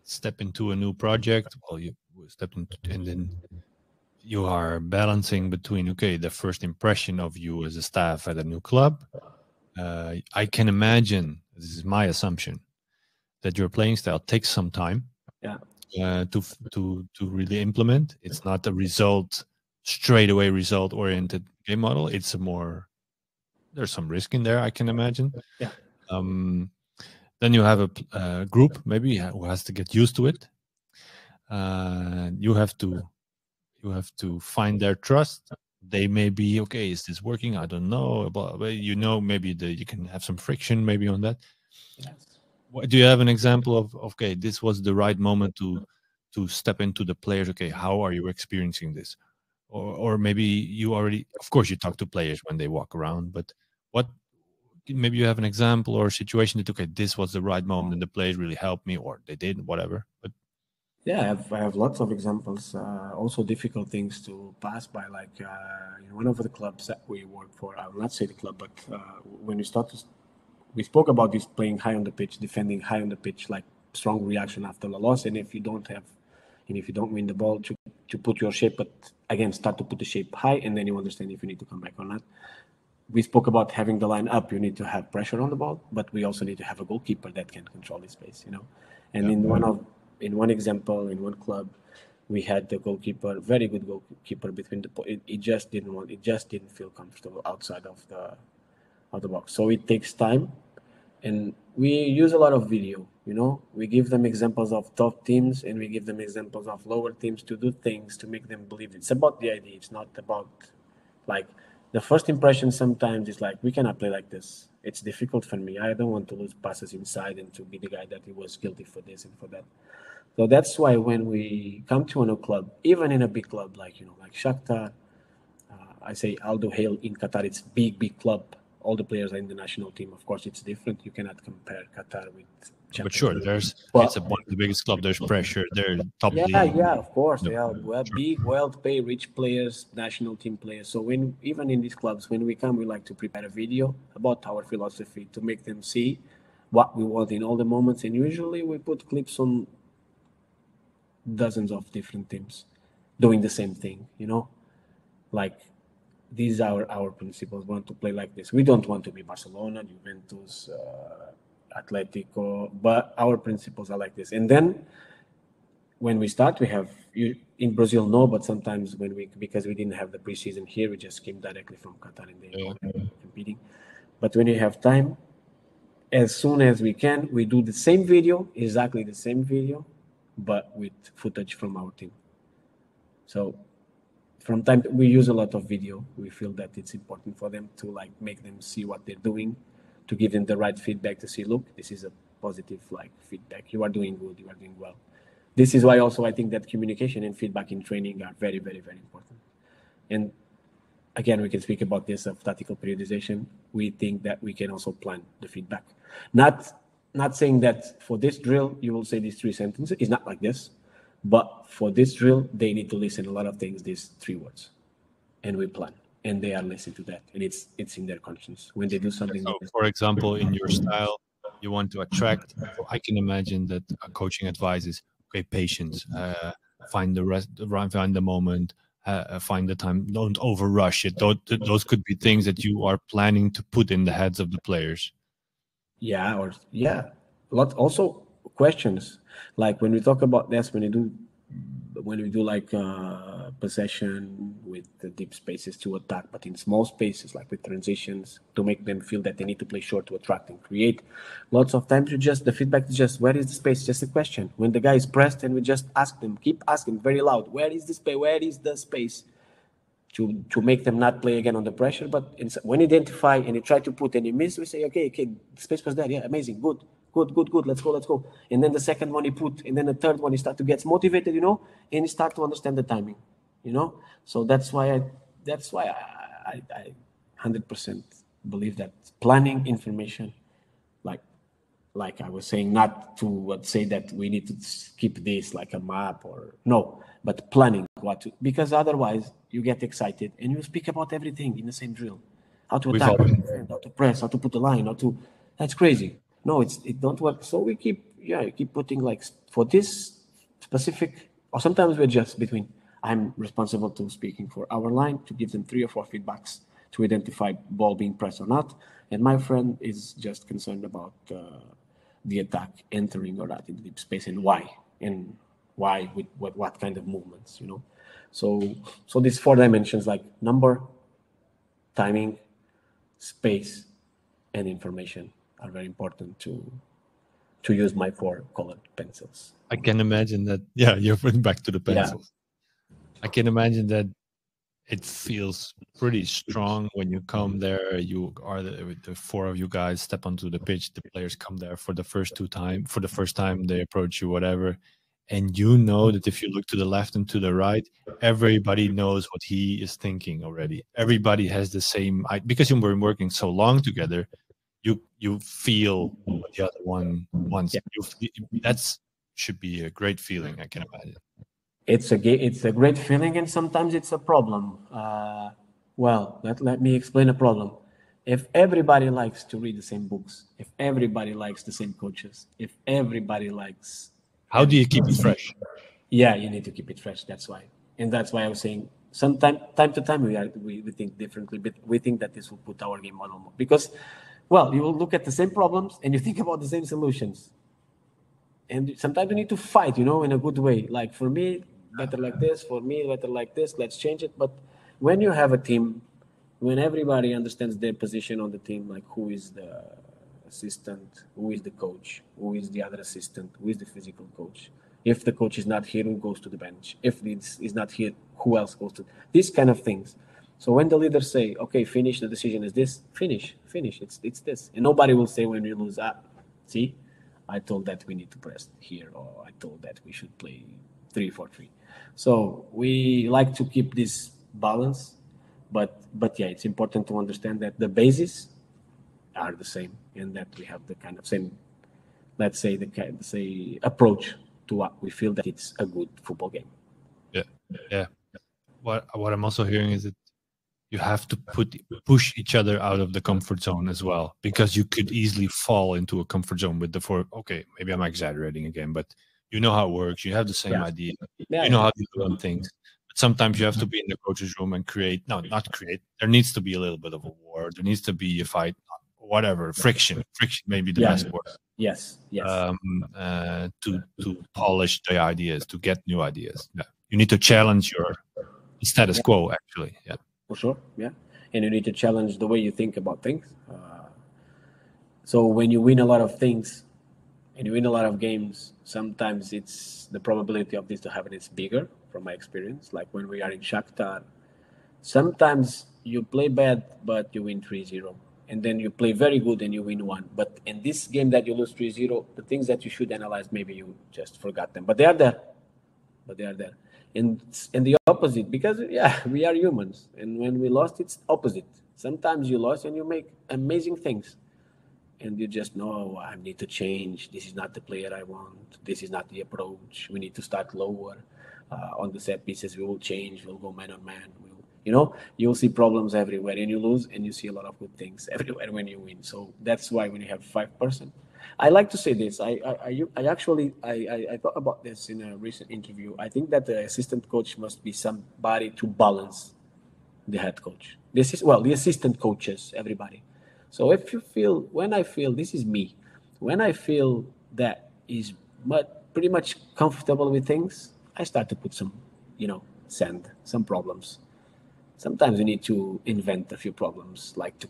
[SPEAKER 1] step into a new project? Well, you step into, and then you are balancing between, okay, the first impression of you as a staff at a new club. I can imagine, this is my assumption, that your playing style takes some time to really implement. It's not a straightaway result oriented game model. It's there's some risk in there, I can imagine.
[SPEAKER 7] Yeah.
[SPEAKER 1] Then you have a group maybe who has to get used to it. You have to find their trust. They may be, okay, is this working? I don't know. But maybe you can have some friction maybe on that.
[SPEAKER 7] Yes.
[SPEAKER 1] Do you have an example of, okay, this was the right moment to step into the players? Okay, how are you experiencing this? Or maybe you already, of course, you talk to players when they walk around, but maybe you have an example or a situation that, okay, this was the right moment and the players really helped me, or they did, whatever. But
[SPEAKER 7] yeah, I have lots of examples. Also difficult things to pass by, like in one of the clubs that we work for. I will not say the club, but when we spoke about this, playing high on the pitch, defending high on the pitch, like strong reaction after a loss. And if you don't win the ball, to put your shape, but again, start to put the shape high, and then you understand if you need to come back or not. We spoke about having the line up. You need to have pressure on the ball, but we also need to have a goalkeeper that can control the space, And in one example, in one club, we had the goalkeeper, very good goalkeeper between it just didn't feel comfortable outside of the box. So it takes time, and we use a lot of video. We give them examples of top teams, and we give them examples of lower teams to do things to make them believe. It's about the idea. It's not about, like, the first impression sometimes is like, we cannot play like this. It's difficult for me. I don't want to lose passes inside and to be the guy that he was guilty for this and for that. So that's why when we come to a new club, even in a big club like Shakhtar, I say Al-Duhail in Qatar, it's big club. All the players are in the national team. Of course, it's different. You cannot compare Qatar with Champions
[SPEAKER 1] But sure,
[SPEAKER 7] League.
[SPEAKER 1] it's one of the biggest clubs. There's pressure. They're top league.
[SPEAKER 7] Yeah, of course. They are
[SPEAKER 1] Sure.
[SPEAKER 7] big, well-paid, rich players, national team players. So even in these clubs, when we come, we like to prepare a video about our philosophy to make them see what we want in all the moments. And usually we put clips on dozens of different teams doing the same thing, Like, these are our principles. We want to play like this. We don't want to be Barcelona, Juventus, Atletico, but our principles are like this. And then when we start, we have, in Brazil, no, but sometimes because we didn't have the preseason here, we just came directly from Qatar and they were competing. But when you have time, as soon as we can, we do the same video, exactly the same video, but with footage from our team. So from time we use a lot of video. We feel that it's important for them to make them see what they're doing, to give them the right feedback, to see, look, this is a positive feedback. You are doing good. You are doing well. This is why also I think that communication and feedback in training are very, very, very important. And again, we can speak about this of tactical periodization. We think that we can also plan the feedback. Not saying that for this drill, you will say these 3 sentences. It's not like this. But for this drill, they need to listen a lot of things, these 3 words. And we plan. And they are listening to that. And it's in their conscience. When they do something.
[SPEAKER 1] So, for example, in your style, you want to attract. So I can imagine that a coaching advice is, okay, patience, find the moment, find the time, don't overrush it. Those could be things that you are planning to put in the heads of the players.
[SPEAKER 7] Yeah, a lot also questions. Like when we talk about this, when we do like possession with the deep spaces to attack, but in small spaces, like with transitions, to make them feel that they need to play short to attract and create. Lots of times the feedback is just, where is the space? Just a question. When the guy is pressed, and we just ask them, keep asking very loud, where is the space? Where is the space? To make them not play again under pressure. But when you identify and you try to put and you miss, we say, okay, the space was there. Yeah, amazing, good. Let's go. And then the second one he put, and then the third one he start to get motivated, and he start to understand the timing, So that's why I 100% believe that planning information, like I was saying, not to say that we need to keep this like a map or no, but planning because otherwise you get excited and you speak about everything in the same drill. How to attack, how to press, how to put the line, that's crazy. No, it don't work. So we keep putting like for this specific, or sometimes we're just between. I'm responsible to speaking for our line to give them 3 or 4 feedbacks to identify ball being pressed or not, and my friend is just concerned about the attack entering or not in the deep space and why with what kind of movements, So these 4 dimensions like number, timing, space, and information are very important to use my 4 colored pencils.
[SPEAKER 1] I can imagine that. Yeah, you're putting back to the pencils. Yeah. I can imagine that it feels pretty strong when you come there. You are the 4 of you guys step onto the pitch. The players come there for the first time they approach you, whatever. And you know that if you look to the left and to the right, everybody knows what he is thinking already. Everybody has the same, because you've been working so long together, you feel what the other one wants. Yeah. That should be a great feeling, I can imagine.
[SPEAKER 7] It's a great feeling, and sometimes it's a problem. Let me explain a problem. If everybody likes to read the same books, if everybody likes the same coaches, if everybody likes...
[SPEAKER 1] How do you keep it fresh?
[SPEAKER 7] Yeah, you need to keep it fresh. That's why. And that's why I was saying, time to time, we think differently, but we think that this will put our game on more. Because, you will look at the same problems and you think about the same solutions. And sometimes you need to fight, in a good way. Like for me, better like this. For me, better like this. Let's change it. But when you have a team, when everybody understands their position on the team, like who is the assistant, who is the coach, who is the other assistant, who is the physical coach. If the coach is not here, who goes to the bench? If this is not here, who else goes to... These kind of things. So when the leaders say, okay, finish, the decision is this, finish, it's this. And nobody will say when you lose, see, I told that we need to press here, or I told that we should play 3-4-3. So we like to keep this balance, but yeah, it's important to understand that the bases are the same, and that we have the kind of same, let's say, approach to what we feel that it's a good football game.
[SPEAKER 1] Yeah. What I'm also hearing is that you have to push each other out of the comfort zone as well, because you could easily fall into a comfort zone with the 4. Okay, maybe I'm exaggerating again, but you know how it works. You have the same idea. You know how to do things. But sometimes you have to be in the coach's room and create. No, not create. There needs to be a little bit of a war. There needs to be a fight. Whatever, friction may be the best word.
[SPEAKER 7] Yes.
[SPEAKER 1] To polish the ideas, to get new ideas. Yeah, you need to challenge your status quo. Actually, yeah,
[SPEAKER 7] for sure. Yeah, and you need to challenge the way you think about things. So when you win a lot of things, and you win a lot of games, sometimes it's the probability of this to happen is bigger. From my experience, like when we are in Shakhtar, sometimes you play bad, but you win 3-0. And then you play very good and you win 1. But in this game that you lose 3-0, the things that you should analyze, maybe you just forgot them. But they are there. And the opposite, because we are humans, and when we lost, it's opposite. Sometimes you lost and you make amazing things, and you just know, I need to change. This is not the player I want. This is not the approach. We need to start lower. On the set pieces, we will change. We'll go man on man. You'll see problems everywhere, and you lose, and you see a lot of good things everywhere when you win. So that's why when you have 5%, I like to say this. I actually thought about this in a recent interview. I think that the assistant coach must be somebody to balance the head coach. The assistant coaches, everybody. So when I feel this is me, when I feel that is pretty much comfortable with things, I start to put some, sand, some problems. Sometimes you need to invent a few problems, like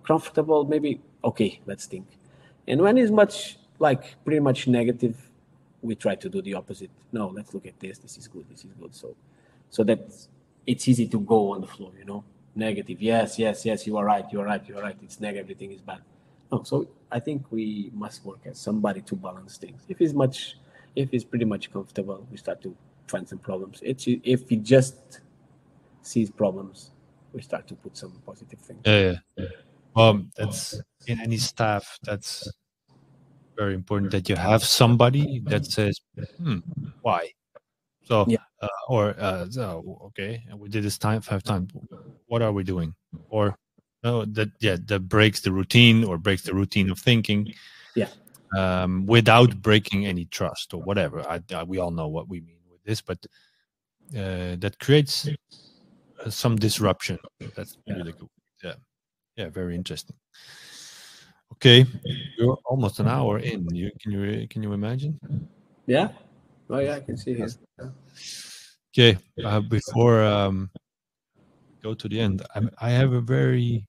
[SPEAKER 7] comfortable, maybe, okay, let's think. And when it's pretty much negative, we try to do the opposite. No, let's look at this. This is good. So that it's easy to go on the floor, Negative. Yes, you are right. It's negative. Everything is bad. No, so I think we must work as somebody to balance things. If it's pretty much comfortable, we start to find some problems. If we just sees problems, we start to put some positive things.
[SPEAKER 1] Yeah. That's in any staff. That's very important that you have somebody that says, why? So, okay, and we did this 5 times. What are we doing? Or that breaks the routine or breaks the routine of thinking.
[SPEAKER 7] Yeah.
[SPEAKER 1] Without breaking any trust or whatever. We all know what we mean with this, but that creates some disruption. That's really cool. Yeah, very interesting. Okay, you're almost an hour in. Can you imagine?
[SPEAKER 7] Yeah. Oh yeah, I can see here.
[SPEAKER 1] Okay, before go to the end, I have a very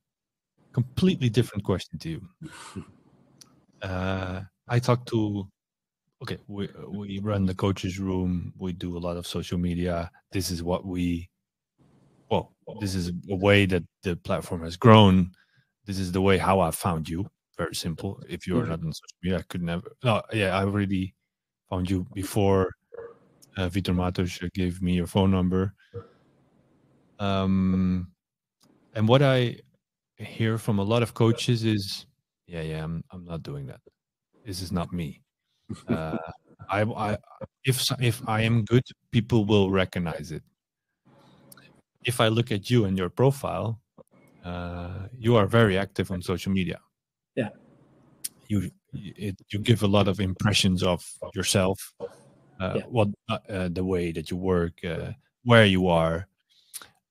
[SPEAKER 1] completely different question to you. I talked to. Okay, we run the coaches room. We do a lot of social media. This is what this is a way that the platform has grown. This is the way how I found you. Very simple. If you are not on social media, I could never. No, yeah, I already found you before Vitor Matos gave me your phone number. And what I hear from a lot of coaches is, I'm not doing that. This is not me. If I am good, people will recognize it. If I look at you and your profile, you are very active on social media.
[SPEAKER 7] Yeah.
[SPEAKER 1] You give a lot of impressions of yourself, the way that you work, where you are.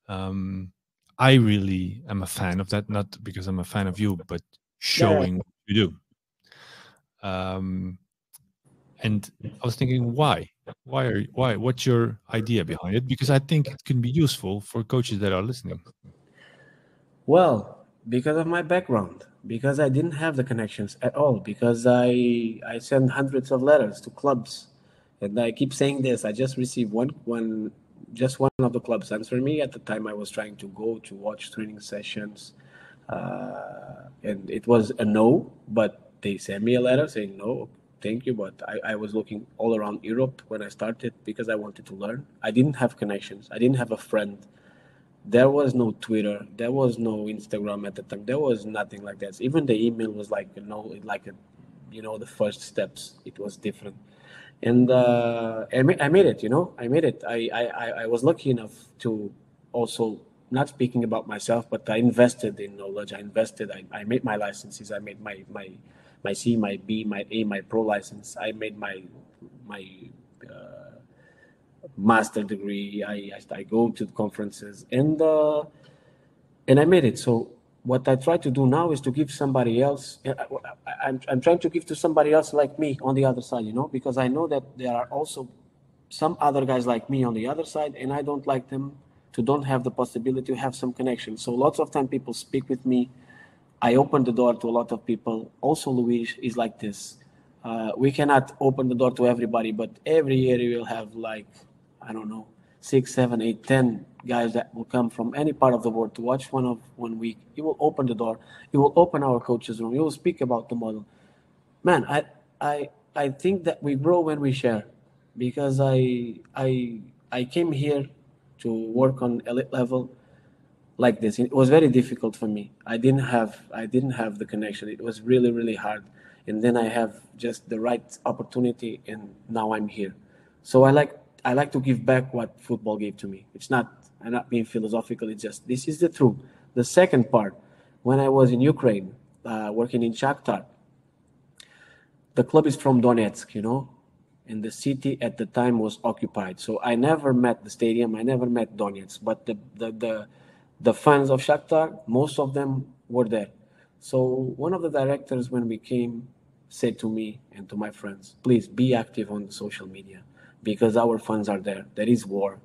[SPEAKER 1] I really am a fan of that, not because I'm a fan of you, but showing what you do. And I was thinking, why? What's your idea behind it? Because I think it can be useful for coaches that are listening.
[SPEAKER 7] Well, because of my background, because I didn't have the connections at all, because I send hundreds of letters to clubs, and I keep saying this. I just received one of the clubs answered me. At the time, I was trying to go to watch training sessions, and it was a no. But they sent me a letter saying no. Thank you, but I was looking all around Europe when I started because I wanted to learn. I didn't have connections. I didn't have a friend. There was no Twitter. There was no Instagram at the time. There was nothing like that. Even the email was the first steps. It was different. And I made it, I made it. I was lucky enough to also, not speaking about myself, but I invested in knowledge. I made my licenses. I made my C, my B, my A, my pro license. I made my master degree. I go to conferences and I made it. So what I try to do now is to give somebody else. I'm trying to give to somebody else like me on the other side, because I know that there are also some other guys like me on the other side, and I don't like them to don't have the possibility to have some connection. So lots of time people speak with me. I open the door to a lot of people. Also, Luis is like this. We cannot open the door to everybody, but every year you will have 6, 7, 8, 10 guys that will come from any part of the world to watch 1 week. You will open the door. You will open our coaches room. You will speak about the model. Man, I think that we grow when we share, because I I came here to work on elite level like this. It was very difficult for me. I didn't have the connection. It was really, really hard. And then I have just the right opportunity, and now I'm here. So I like to give back what football gave to me. I'm not being philosophical. It's just, this is the truth. The second part, when I was in Ukraine, working in Shakhtar, the club is from Donetsk, and the city at the time was occupied. So I never met the stadium. I never met Donetsk, but the fans of Shakhtar, most of them were there. So one of the directors, when we came, said to me and to my friends, please be active on the social media, because our fans are there. There is war.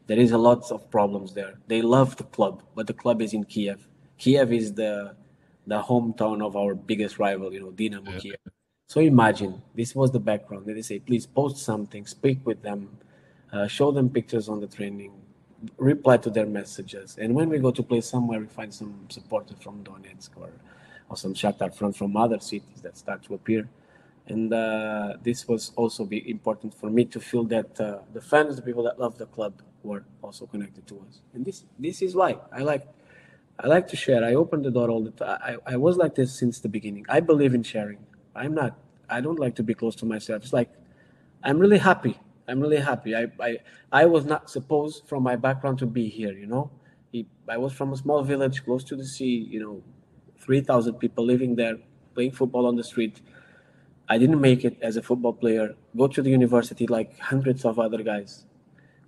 [SPEAKER 7] There is a lot of problems there. They love the club, but the club is in Kiev. Kiev is the hometown of our biggest rival, Dynamo Kiev. So imagine, this was the background. They say, please post something, speak with them, show them pictures on the training, reply to their messages. And when we go to play somewhere, we find some supporters from Donetsk or some Shakhtar from other cities that start to appear. And this was also important for me to feel that the fans, the people that love the club, were also connected to us. And this is why I like to share. I open the door all the time. I was like this since the beginning. I believe in sharing. I don't like to be close to myself. It's like, I'm really happy. I was not supposed, from my background, to be here, I was from a small village close to the sea, 3,000 people living there, playing football on the street. I didn't make it as a football player. Go to the university like hundreds of other guys.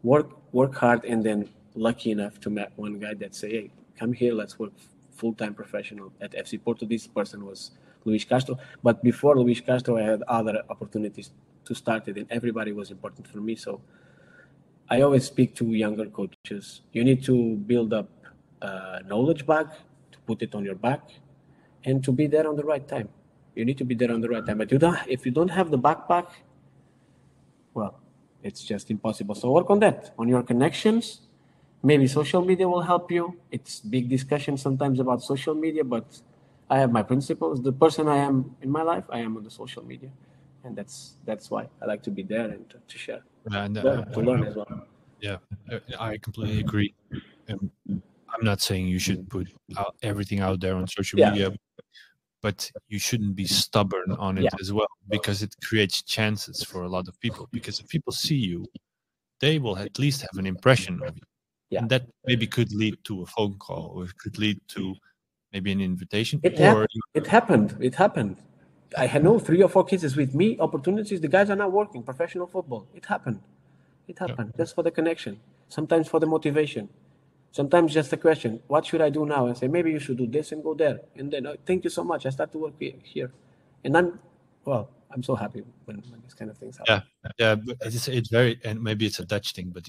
[SPEAKER 7] Work hard, and then lucky enough to meet one guy that say, hey, come here, let's work full-time professional at FC Porto. This person was Luis Castro. But before Luis Castro, I had other opportunities to start it, and everybody was important for me. So I always speak to younger coaches. You need to build up a knowledge bag, to put it on your back, and to be there on the right time. You need to be there on the right time. But if you don't have the backpack, well, it's just impossible. So work on that, on your connections. Maybe social media will help you. It's big discussion sometimes about social media, but I have my principles. The person I am in my life, I am on the social media. And that's why I like to be there and to share, to learn as well.
[SPEAKER 1] Yeah, I completely agree. I'm not saying you should put everything out there on social media, but you shouldn't be stubborn on it as well, because it creates chances for a lot of people. Because if people see you, they will at least have an impression of you. Yeah. And that maybe could lead to a phone call, or it could lead to maybe an invitation.
[SPEAKER 7] It happened. I had 3 or 4 cases with me, opportunities. The guys are not working professional football. It happened. Just for the connection. Sometimes for the motivation. Sometimes just a question, what should I do now? And say, maybe you should do this and go there. And then, thank you so much. I start to work here. And I'm so happy when these kind of things happen.
[SPEAKER 1] Yeah, but it's very, and maybe it's a Dutch thing, but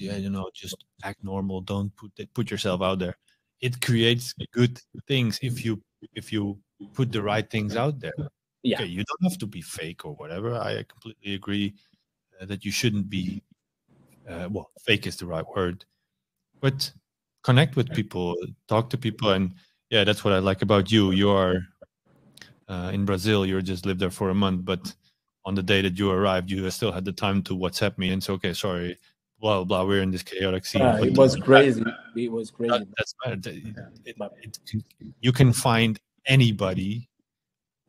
[SPEAKER 1] just act normal. Don't put yourself out there. It creates good things if you put the right things out there. Yeah. Okay, you don't have to be fake or whatever. I completely agree that you shouldn't be, fake is the right word, but connect with people, talk to people. And yeah, that's what I like about you. You are in Brazil, you just lived there for a month, but on the day that you arrived, you still had the time to WhatsApp me and say, okay, sorry, blah, blah, we're in this chaotic scene.
[SPEAKER 7] It was crazy. It was crazy.
[SPEAKER 1] You can find anybody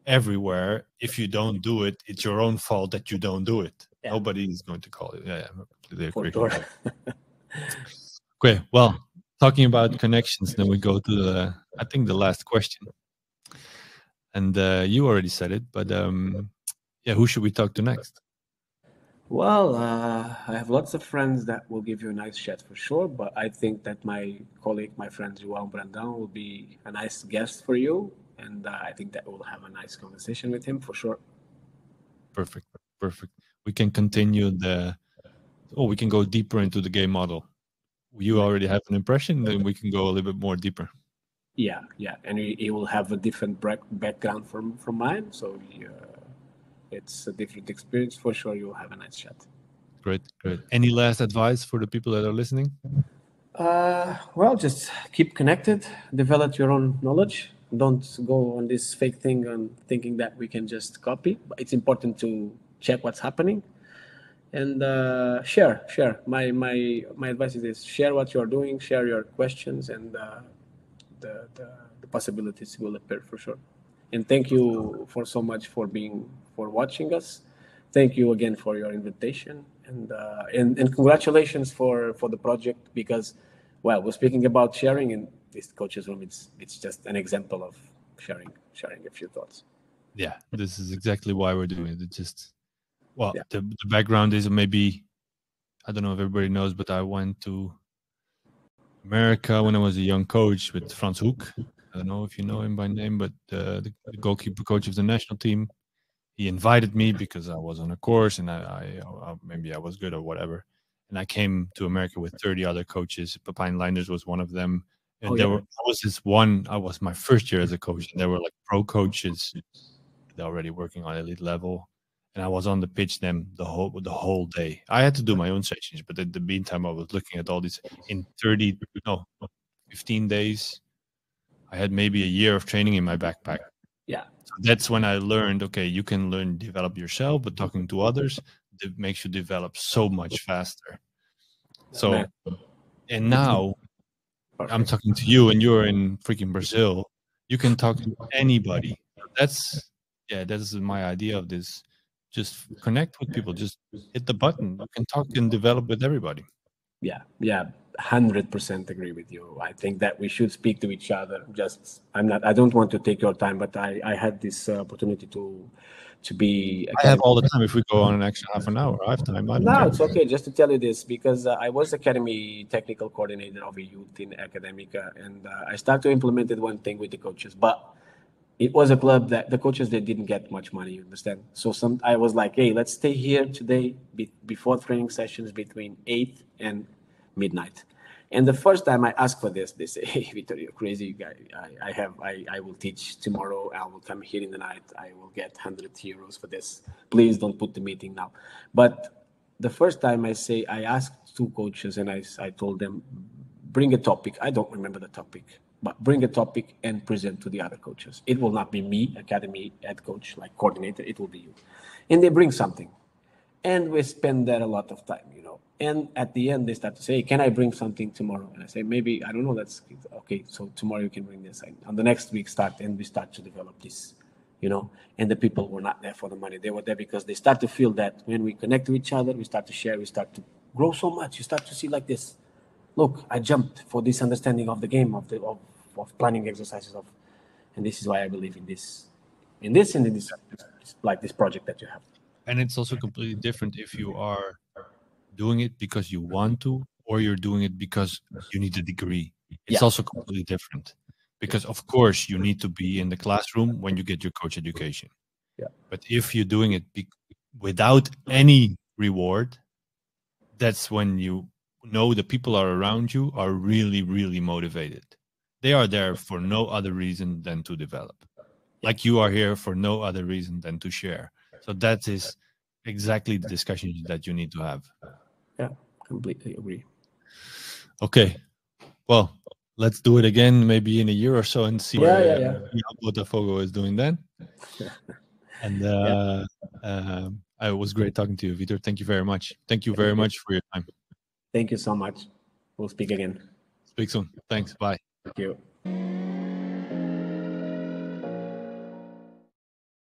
[SPEAKER 1] everywhere. If you don't do it, it's your own fault that you don't do it. Yeah. Nobody is going to call it. Yeah, I completely agree.
[SPEAKER 7] For sure.
[SPEAKER 1] Okay, well, talking about connections, then we go to the last question. And you already said it, but who should we talk to next?
[SPEAKER 7] Well, I have lots of friends that will give you a nice chat for sure, but I think that my colleague, my friend João Brandão, will be a nice guest for you, and I think that we'll have a nice conversation with him for sure.
[SPEAKER 1] Perfect. We can continue we can go deeper into the game model. You already have an impression, then we can go a little bit more deeper.
[SPEAKER 7] Yeah, and he will have a different background from mine, so it's a different experience for sure. You'll have a nice chat.
[SPEAKER 1] Great. Any last advice for the people that are listening?
[SPEAKER 7] Well, just keep connected, develop your own knowledge. Don't go on this fake thing and thinking that we can just copy. But it's important to check what's happening And share. My advice is this: share what you're doing, share your questions, and the possibilities will appear for sure. And thank you for so much for watching us. Thank you again for your invitation, and congratulations for the project, because, well, we're speaking about sharing in this coaches room. It's just an example of sharing a few thoughts.
[SPEAKER 1] Yeah, this is exactly why we're doing it. It's just, well,
[SPEAKER 7] Yeah.
[SPEAKER 1] the background is, maybe, I don't know if everybody knows, but I went to America when I was a young coach with Frans Hoek. I don't know if you know him by name, but the goalkeeper coach of the national team. He invited me because I was on a course, and I maybe I was good or whatever. And I came to America with 30 other coaches. Pepijn Leinders was one of them. And I was my first year as a coach, and there were like pro coaches that already working on elite level. And I was on the pitch then the whole day. I had to do my own sessions, but in the meantime, I was looking at all these in 15 days. I had maybe a year of training in my backpack.
[SPEAKER 7] Yeah.
[SPEAKER 1] So that's when I learned, okay, you can develop yourself, but talking to others, it makes you develop so much faster. So, and now I'm talking to you, and you're in freaking Brazil. You can talk to anybody. That's my idea of this. Just connect with people. Just hit the button. You can talk and develop with everybody.
[SPEAKER 7] Yeah, 100% agree with you. I think that we should speak to each other. I don't want to take your time, but I had this opportunity to be.
[SPEAKER 1] I have all the time. If we go on an extra half an hour, I have time.
[SPEAKER 7] No, it's okay. Just to tell you this, because I was academy technical coordinator of a youth in Academica, and I started to implement one thing with the coaches, but it was a club that the coaches, they didn't get much money, you understand? So I was like, hey, let's stay here today before training sessions between 8 and midnight. And the first time I asked for this, they say, hey, Vitor, you're crazy guy. I will teach tomorrow. I will come here in the night. I will get 100 euros for this. Please don't put the meeting now. But the first time I asked two coaches, and I told them, bring a topic. I don't remember the topic, but bring a topic and present to the other coaches. It will not be me, academy head coach, like coordinator. It will be you. And they bring something. And we spend there a lot of time, And at the end, they start to say, hey, can I bring something tomorrow? And I say, maybe, I don't know, that's okay. So tomorrow you can bring this. And on the next week we start to develop this, And the people were not there for the money. They were there because they start to feel that when we connect to each other, we start to share, we start to grow so much. You start to see like this. Look, I jumped for this understanding of the game, of planning exercises, and this is why I believe in this like this project that you have.
[SPEAKER 1] And it's also completely different if you are doing it because you want to, or you're doing it because you need a degree. It's also completely different, because of course you need to be in the classroom when you get your coach education.
[SPEAKER 7] Yeah.
[SPEAKER 1] But if you're doing it without any reward, that's when you know the people are around you are really, really motivated. They are there for no other reason than to develop. Like you are here for no other reason than to share. So that is exactly the discussion that you need to have.
[SPEAKER 7] Yeah, completely agree.
[SPEAKER 1] Okay. Well, let's do it again maybe in a year or so and see how Botafogo is doing then. And it was great talking to you, Vitor. Thank you very much. Thank you very much for your time.
[SPEAKER 7] Thank you so much. We'll speak again.
[SPEAKER 1] Speak soon. Thanks. Bye.
[SPEAKER 7] Thank you.